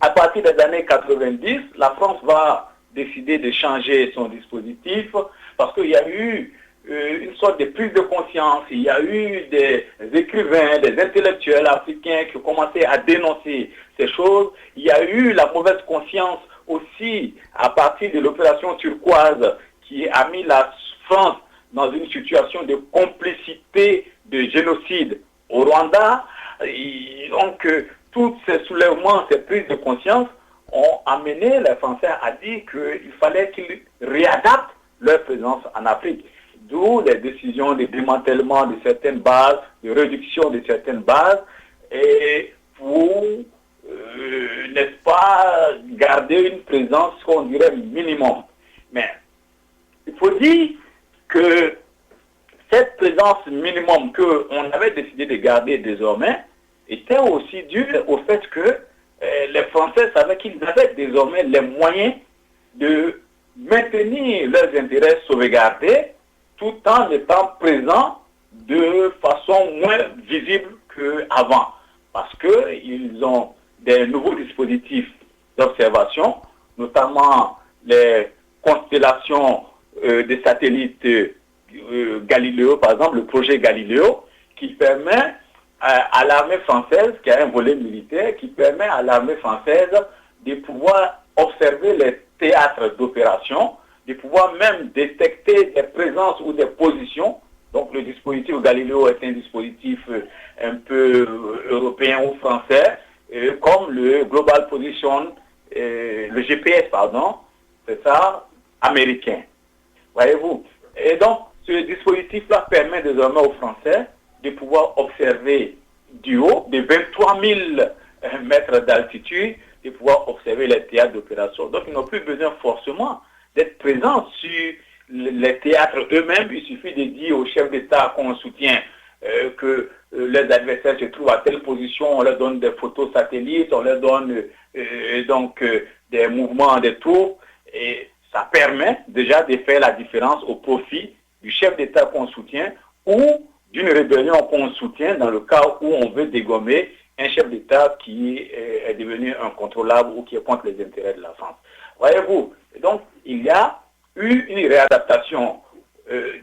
à partir des années 90, la France va décider de changer son dispositif parce qu'il y a eu une sorte de prise de conscience, il y a eu des écrivains, des intellectuels africains qui ont commencé à dénoncer ces choses, il y a eu la mauvaise conscience aussi à partir de l'opération turquoise qui a mis la France dans une situation de complicité de génocide au Rwanda. Et donc, tous ces soulèvements, ces prises de conscience ont amené les Français à dire qu'il fallait qu'ils réadaptent leur présence en Afrique. D'où les décisions de démantèlement de certaines bases, de réduction de certaines bases, et pour, n'est-ce pas, garder une présence qu'on dirait minimum. Mais il faut dire que cette présence minimum qu'on avait décidé de garder désormais était aussi due au fait que les Français savaient qu'ils avaient désormais les moyens de maintenir leurs intérêts sauvegardés tout en étant présents de façon moins visible qu'avant, parce qu'ils ont des nouveaux dispositifs d'observation, notamment les constellations des satellites Galileo, par exemple le projet Galileo, qui permet à l'armée française, qui a un volet militaire, qui permet à l'armée française de pouvoir observer les théâtres d'opération, de pouvoir même détecter des présences ou des positions. Donc le dispositif Galileo est un dispositif un peu européen ou français, comme le Global Position, le GPS, pardon, c'est ça, américain. Voyez-vous. Et donc, ce dispositif-là permet désormais aux Français de pouvoir observer du haut, de 23 000 mètres d'altitude, de pouvoir observer les théâtres d'opération. Donc, ils n'ont plus besoin forcément d'être présents sur les théâtres eux-mêmes. Il suffit de dire aux chefs d'État qu'on soutient que les adversaires se trouvent à telle position, on leur donne des photos satellites, on leur donne des mouvements des troupes, et ça permet déjà de faire la différence au profit du chef d'État qu'on soutient ou d'une rébellion qu'on soutient dans le cas où on veut dégommer un chef d'État qui est devenu incontrôlable ou qui est contre les intérêts de la France. Voyez-vous, donc il y a eu une réadaptation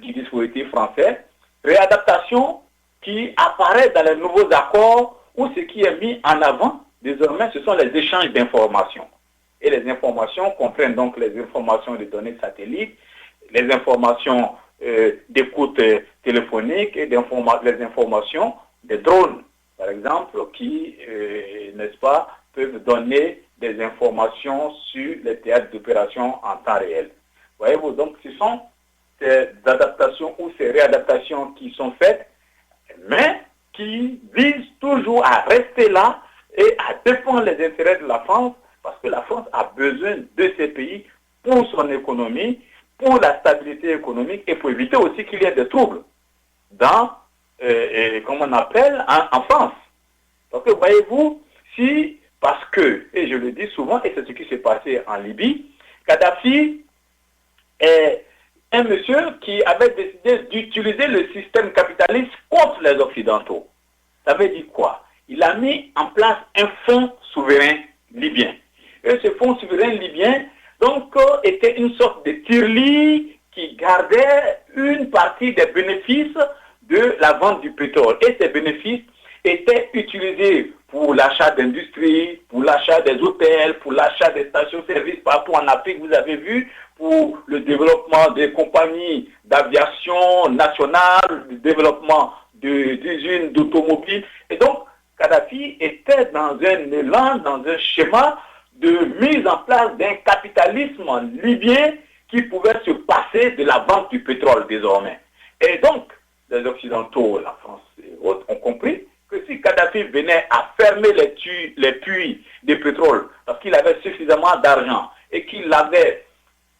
du dispositif français, réadaptation qui apparaît dans les nouveaux accords où ce qui est mis en avant désormais ce sont les échanges d'informations. Et les informations comprennent donc les informations de données satellites, les informations d'écoute téléphonique et les informations des drones, par exemple, qui, n'est-ce pas, peuvent donner des informations sur les théâtres d'opération en temps réel. Voyez-vous, donc ce sont ces adaptations ou ces réadaptations qui sont faites, mais qui visent toujours à rester là et à défendre les intérêts de la France, parce que la France a besoin de ces pays pour son économie, pour la stabilité économique et pour éviter aussi qu'il y ait des troubles dans, comme on appelle, en France. Donc, voyez-vous, parce que, et je le dis souvent, et c'est ce qui s'est passé en Libye, Kadhafi est un monsieur qui avait décidé d'utiliser le système capitaliste contre les Occidentaux. Ça veut dire quoi? Il a mis en place un fonds souverain libyen. Et ce fonds souverain libyen, donc, était une sorte de tirelire qui gardait une partie des bénéfices de la vente du pétrole. Et ces bénéfices étaient utilisés pour l'achat d'industries, pour l'achat des hôtels, pour l'achat des stations-service partout en Afrique, vous avez vu, pour le développement des compagnies d'aviation nationale, le développement d'usines d'automobiles. Et donc, Kadhafi était dans un élan, dans un schéma de mise en place d'un capitalisme libyen qui pouvait se passer de la vente du pétrole désormais. Et donc, les Occidentaux, la France et autres ont compris que si Kadhafi venait à fermer les puits de pétrole parce qu'il avait suffisamment d'argent et qu'il avait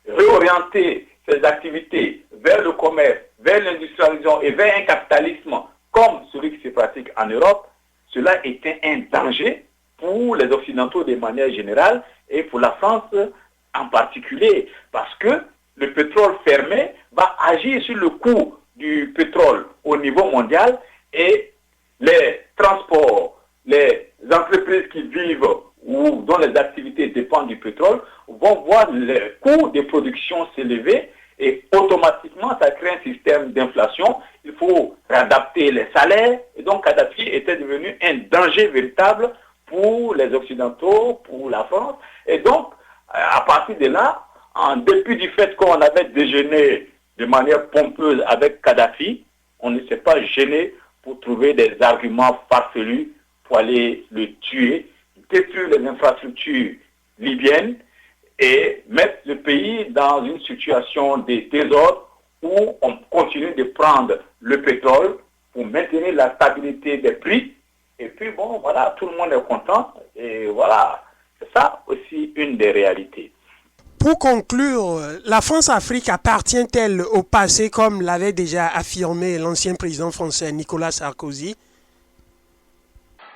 réorienté ses activités vers le commerce, vers l'industrialisation et vers un capitalisme comme celui qui se pratique en Europe, cela était un danger pour les Occidentaux de manière générale et pour la France en particulier, parce que le pétrole fermé va agir sur le coût du pétrole au niveau mondial et les transports, les entreprises qui vivent ou dont les activités dépendent du pétrole vont voir les coûts de production s'élever et automatiquement ça crée un système d'inflation. Il faut réadapter les salaires et donc Kadhafi était devenu un danger véritable pour les Occidentaux, pour la France. Et donc, à partir de là, en dépit du fait qu'on avait déjeuné de manière pompeuse avec Kadhafi, on ne s'est pas gêné pour trouver des arguments farfelus pour aller le tuer, détruire les infrastructures libyennes et mettre le pays dans une situation de désordre où on continue de prendre le pétrole pour maintenir la stabilité des prix. Et puis bon, voilà, tout le monde est content. Et voilà, c'est ça aussi une des réalités. Pour conclure, la France-Afrique appartient-elle au passé comme l'avait déjà affirmé l'ancien président français Nicolas Sarkozy?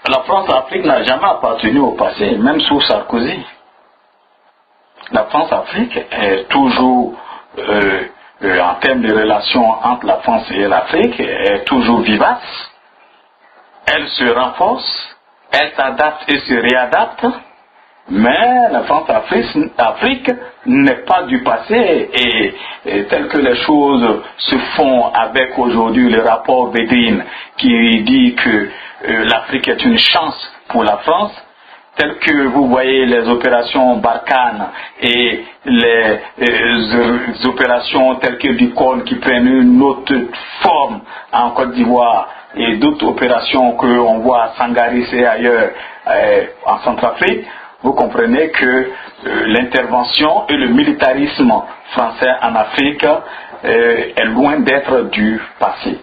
La France-Afrique n'a jamais appartenu au passé, même sous Sarkozy. La France-Afrique est toujours en termes de relations entre la France et l'Afrique, est toujours vivace. Elle se renforce, elle s'adapte et se réadapte. Mais la France-Afrique n'est pas du passé et tel que les choses se font avec aujourd'hui le rapport Védrine qui dit que l'Afrique est une chance pour la France, tel que vous voyez les opérations Barkhane et les opérations telles que Bicol qui prennent une autre forme en Côte d'Ivoire et d'autres opérations qu'on voit à Sangaris et ailleurs en Centrafrique, vous comprenez que l'intervention et le militarisme français en Afrique est loin d'être du passé.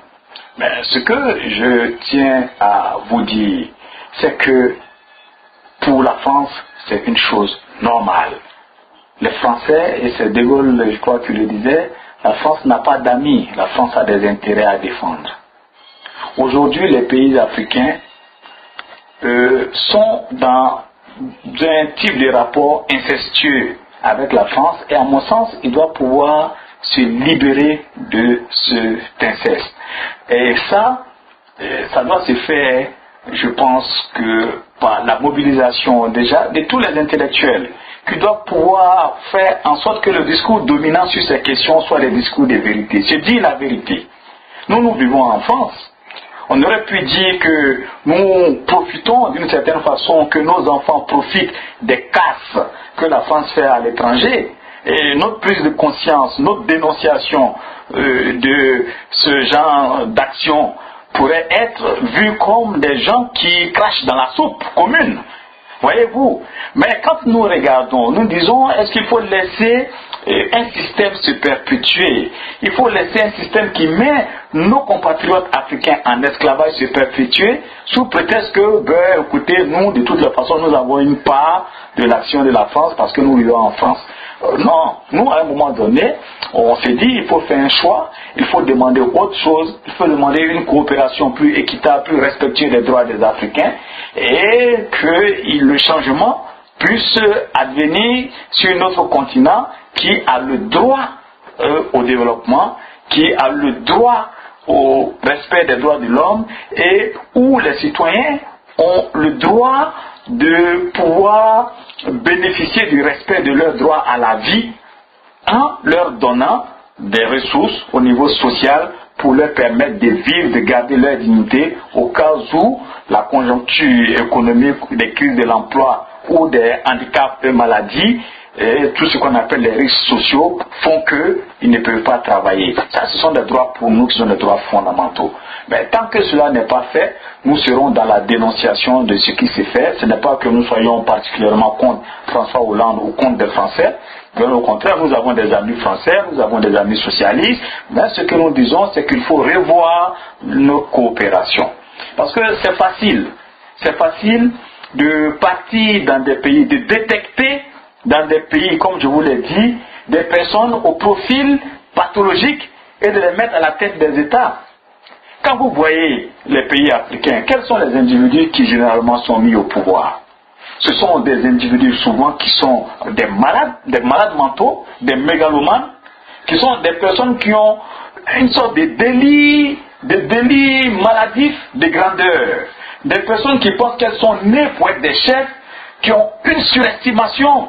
Mais ce que je tiens à vous dire, c'est que pour la France, c'est une chose normale. Les Français, et c'est De Gaulle, je crois qu'il le disait, la France n'a pas d'amis, la France a des intérêts à défendre. Aujourd'hui, les pays africains sont dans un type de rapport incestueux avec la France et à mon sens, il doit pouvoir se libérer de cet inceste. Et ça doit se faire, je pense que par la mobilisation déjà de tous les intellectuels qui doivent pouvoir faire en sorte que le discours dominant sur ces questions soit le discours de vérité. Je dis la vérité. Nous vivons en France. On aurait pu dire que nous profitons d'une certaine façon, que nos enfants profitent des casses que la France fait à l'étranger. Et notre prise de conscience, notre dénonciation de ce genre d'action pourrait être vue comme des gens qui crachent dans la soupe commune. Voyez-vous? Mais quand nous regardons, nous disons, est-ce qu'il faut laisser un système se perpétuer? Il faut laisser un système qui met nos compatriotes africains en esclavage se perpétuer sous prétexte que, écoutez, nous, de toute façon, nous avons une part de l'action de la France parce que nous vivons en France. Non, nous, à un moment donné, on s'est dit, il faut faire un choix, il faut demander autre chose, il faut demander une coopération plus équitable, plus respectueuse des droits des Africains, et que le changement puisse advenir sur notre continent qui a le droit au développement, qui a le droit au respect des droits de l'homme, et où les citoyens ont le droit de pouvoir bénéficier du respect de leur droit à la vie en leur donnant des ressources au niveau social pour leur permettre de vivre, de garder leur dignité au cas où la conjoncture économique, des crises de l'emploi ou des handicaps et maladies et tout ce qu'on appelle les risques sociaux font qu'ils ne peuvent pas travailler. Ça, ce sont des droits pour nous qui sont des droits fondamentaux. Mais tant que cela n'est pas fait, nous serons dans la dénonciation de ce qui s'est fait. Ce n'est pas que nous soyons particulièrement contre François Hollande ou contre des Français. Bien au contraire, nous avons des amis français, nous avons des amis socialistes. Mais ce que nous disons, c'est qu'il faut revoir nos coopérations. Parce que c'est facile. C'est facile de partir dans des pays, de détecter dans des pays, comme je vous l'ai dit, des personnes au profil pathologique et de les mettre à la tête des États. Quand vous voyez les pays africains, quels sont les individus qui généralement sont mis au pouvoir? Ce sont des individus souvent qui sont des malades mentaux, des mégalomanes, qui sont des personnes qui ont une sorte de délit maladif de grandeur. Des personnes qui pensent qu'elles sont nées pour être des chefs, qui ont une surestimation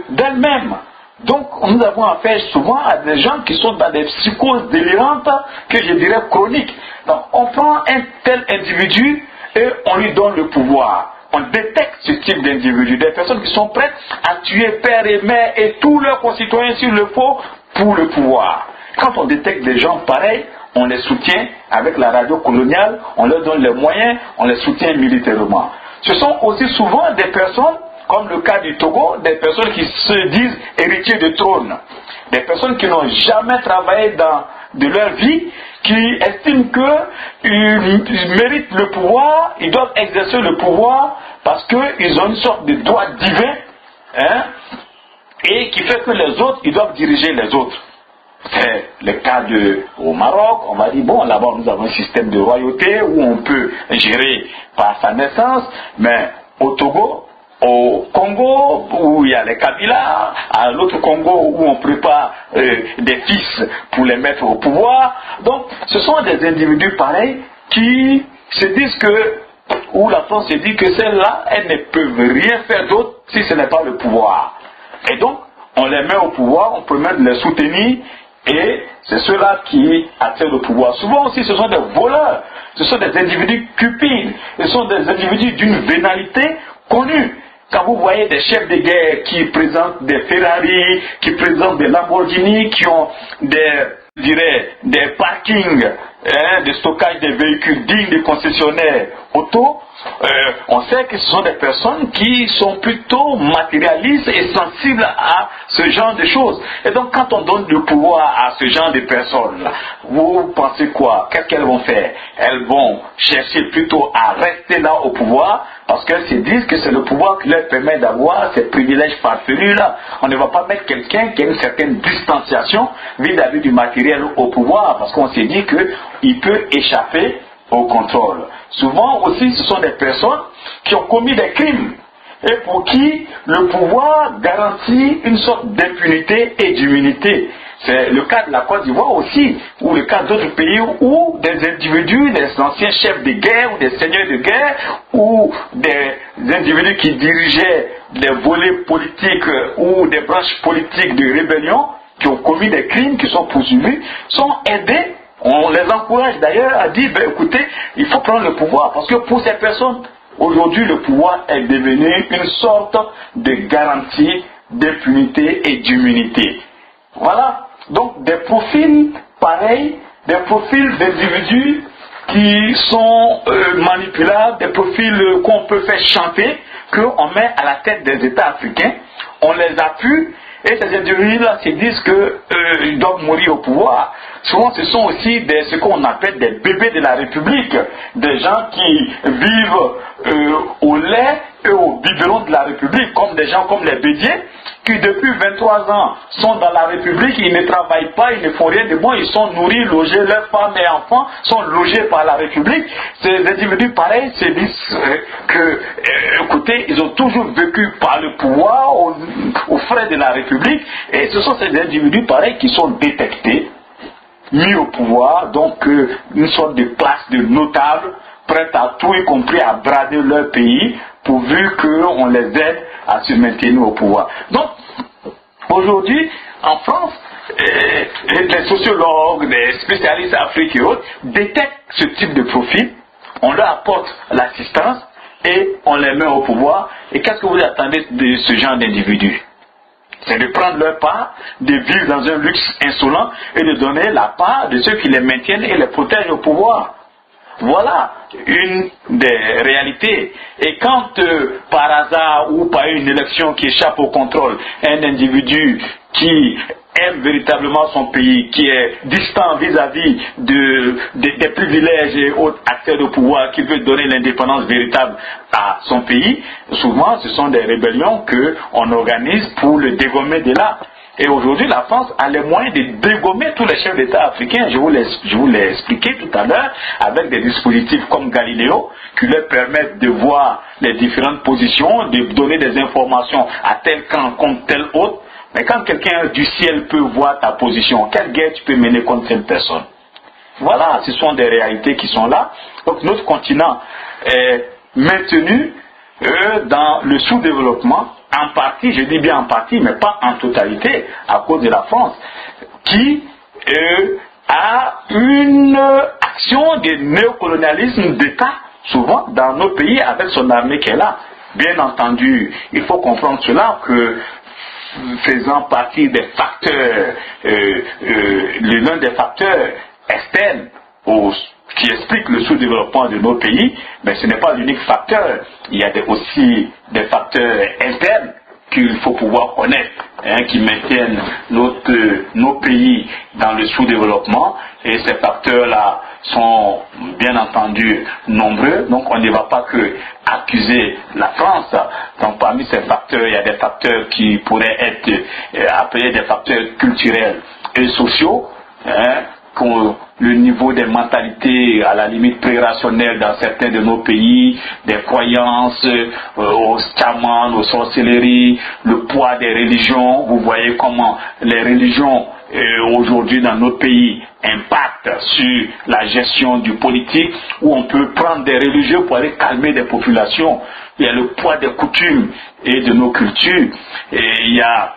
d'elles-mêmes. Donc nous avons affaire souvent à des gens qui sont dans des psychoses délirantes, que je dirais chroniques. Donc on prend un tel individu et on lui donne le pouvoir. On détecte ce type d'individu, des personnes qui sont prêtes à tuer père et mère et tous leurs concitoyens s'il le faut pour le pouvoir. Quand on détecte des gens pareils, on les soutient avec la radio coloniale, on leur donne les moyens, on les soutient militairement. Ce sont aussi souvent des personnes, comme le cas du Togo, des personnes qui se disent héritiers de trône, des personnes qui n'ont jamais travaillé de leur vie, qui estiment qu'ils méritent le pouvoir, ils doivent exercer le pouvoir parce qu'ils ont une sorte de droit divin, et qui fait que les autres, ils doivent diriger les autres. C'est le cas au Maroc, on va dire, bon, là-bas nous avons un système de royauté où on peut gérer par sa naissance, mais au Togo, au Congo où il y a les Kabila, à l'autre Congo où on prépare des fils pour les mettre au pouvoir. Donc ce sont des individus pareils qui se disent que, où la France se dit que celles-là, elles ne peuvent rien faire d'autre si ce n'est pas le pouvoir. Et donc on les met au pouvoir, on peut même les soutenir, et c'est ceux-là qui attirent le pouvoir. Souvent aussi ce sont des voleurs, ce sont des individus cupides, ce sont des individus d'une vénalité connue. Quand vous voyez des chefs de guerre qui présentent des Ferrari, qui présentent des Lamborghini, qui ont des parkings, de stockage des véhicules dignes des concessionnaires auto, on sait que ce sont des personnes qui sont plutôt matérialistes et sensibles à ce genre de choses. Et donc quand on donne du pouvoir à ce genre de personnes, vous pensez quoi? Qu'est-ce qu'elles vont faire? Elles vont chercher plutôt à rester là au pouvoir, parce qu'elles se disent que c'est le pouvoir qui leur permet d'avoir ces privilèges farfelus là. On ne va pas mettre quelqu'un qui a une certaine distanciation vis-à-vis du matériel au pouvoir, parce qu'on s'est dit qu'il peut échapper au contrôle. Souvent aussi ce sont des personnes qui ont commis des crimes et pour qui le pouvoir garantit une sorte d'impunité et d'immunité. C'est le cas de la Côte d'Ivoire aussi, ou le cas d'autres pays où des individus, des anciens chefs de guerre ou des seigneurs de guerre, ou des individus qui dirigeaient les volets politiques ou des branches politiques de rébellion, qui ont commis des crimes, qui sont poursuivis, sont aidés. On les encourage d'ailleurs à dire, écoutez, il faut prendre le pouvoir, parce que pour ces personnes, aujourd'hui le pouvoir est devenu une sorte de garantie d'impunité et d'immunité. Voilà, donc des profils pareils, des profils d'individus qui sont manipulables, des profils qu'on peut faire chanter, qu'on met à la tête des États africains, on les appuie. Et ces individus-là se disent qu'ils doivent mourir au pouvoir. Souvent, ce sont aussi ce qu'on appelle des bébés de la République, des gens qui vivent au lait et au biberon de la République, comme des gens comme les Bédiers, qui depuis 23 ans sont dans la République, ils ne travaillent pas, ils ne font rien de bon, ils sont nourris, logés, leurs femmes et enfants sont logés par la République. Ces individus pareils se disent écoutez, ils ont toujours vécu par le pouvoir, aux frais de la République, et ce sont ces individus pareils qui sont détectés, mis au pouvoir, donc une sorte de place de notable, prête à tout, y compris à brader leur pays, pourvu qu'on les aide à se maintenir au pouvoir. Donc, aujourd'hui, en France, les sociologues, les spécialistes africains et autres détectent ce type de profil, on leur apporte l'assistance et on les met au pouvoir. Et qu'est-ce que vous attendez de ce genre d'individus? C'est de prendre leur part, de vivre dans un luxe insolent et de donner la part de ceux qui les maintiennent et les protègent au pouvoir. Voilà une des réalités. Et quand par hasard ou par une élection qui échappe au contrôle, un individu qui aime véritablement son pays, qui est distant vis-à-vis des privilèges et autres acteurs de pouvoir, qui veut donner l'indépendance véritable à son pays, souvent ce sont des rébellions qu'on organise pour le dégommer de là. Et aujourd'hui, la France a les moyens de dégommer tous les chefs d'État africains. Je vous l'ai expliqué tout à l'heure, avec des dispositifs comme Galileo, qui leur permettent de voir les différentes positions, de donner des informations à tel camp contre tel autre. Mais quand quelqu'un du ciel peut voir ta position, quelle guerre tu peux mener contre cette personne? Voilà, ce sont des réalités qui sont là. Donc notre continent est maintenu dans le sous-développement, en partie, je dis bien en partie, mais pas en totalité, à cause de la France, qui a une action de néocolonialisme d'État, souvent dans nos pays, avec son armée qui est là. Bien entendu, il faut comprendre cela, que faisant partie des facteurs, l'un des facteurs externes qui explique le sous-développement de nos pays, mais ce n'est pas l'unique facteur. Il y a aussi des facteurs internes qu'il faut pouvoir connaître, qui maintiennent nos pays dans le sous-développement, et ces facteurs-là sont bien entendu nombreux, donc on ne va pas que accuser la France. Donc parmi ces facteurs, il y a des facteurs qui pourraient être appelés des facteurs culturels et sociaux, le niveau des mentalités à la limite pré-rationnelle dans certains de nos pays, des croyances aux chamans, aux sorcelleries, le poids des religions. Vous voyez comment les religions aujourd'hui dans notre pays impactent sur la gestion du politique, où on peut prendre des religieux pour aller calmer des populations. Il y a le poids des coutumes et de nos cultures, et il y a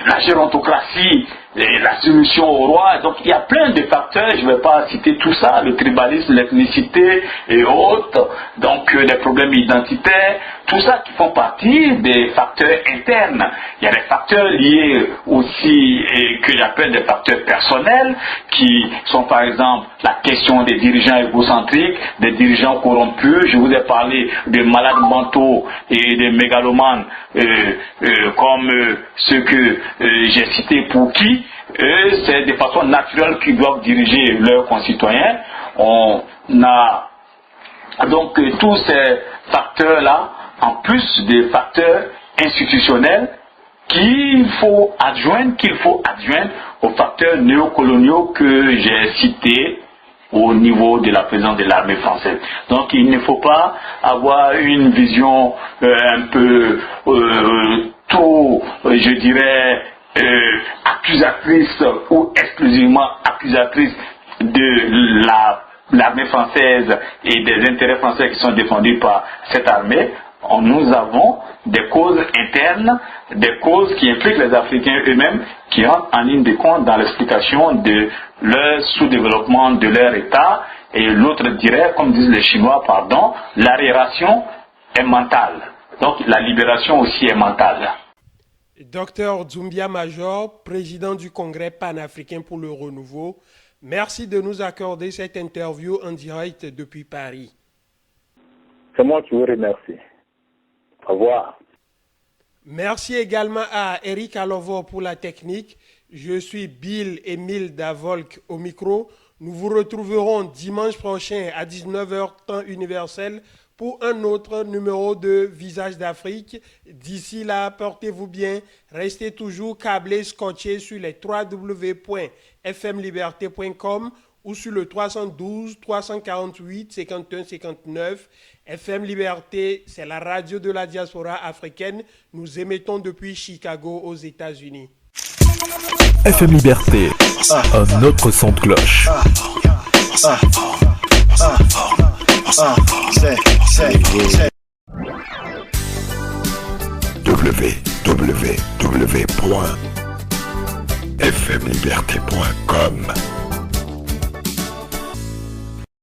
la gérontocratie, la soumission au roi. Donc il y a plein de facteurs, je ne vais pas citer tout ça, le tribalisme, l'ethnicité et autres, donc les problèmes identitaires, tout ça qui font partie des facteurs internes. Il y a des facteurs liés aussi, que j'appelle des facteurs personnels, qui sont par exemple la question des dirigeants égocentriques, des dirigeants corrompus. Je vous ai parlé des malades mentaux et des mégalomanes, comme ceux que j'ai cités, pour qui c'est de façon naturelle qu'ils doivent diriger leurs concitoyens. On a donc tous ces facteurs-là, en plus des facteurs institutionnels qu'il faut adjoindre aux facteurs néocoloniaux que j'ai cités au niveau de la présence de l'armée française. Donc il ne faut pas avoir une vision un peu trop, je dirais, accusatrice ou exclusivement accusatrice de l'armée française et des intérêts français qui sont défendus par cette armée. Nous avons des causes internes, des causes qui impliquent les Africains eux-mêmes, qui rentrent en ligne de compte dans l'explication de leur sous-développement de leur État. Et l'autre dirait, comme disent les Chinois, l'arriération est mentale. Donc la libération aussi est mentale. Docteur Doumbia Major, président du Congrès panafricain pour le renouveau, merci de nous accorder cette interview en direct depuis Paris. C'est moi qui vous remercie. Au revoir. Merci également à Eric Alovo pour la technique. Je suis Bill Émile Davolk au micro. Nous vous retrouverons dimanche prochain à 19h temps universel pour un autre numéro de Visage d'Afrique. D'ici là, portez-vous bien. Restez toujours câblés, scotchés sur les www.fmliberté.com ou sur le 312 348 51 59. FM Liberté, c'est la radio de la diaspora africaine. Nous émettons depuis Chicago aux États-Unis. FM Liberté, un autre son de cloche. www.fmliberté.com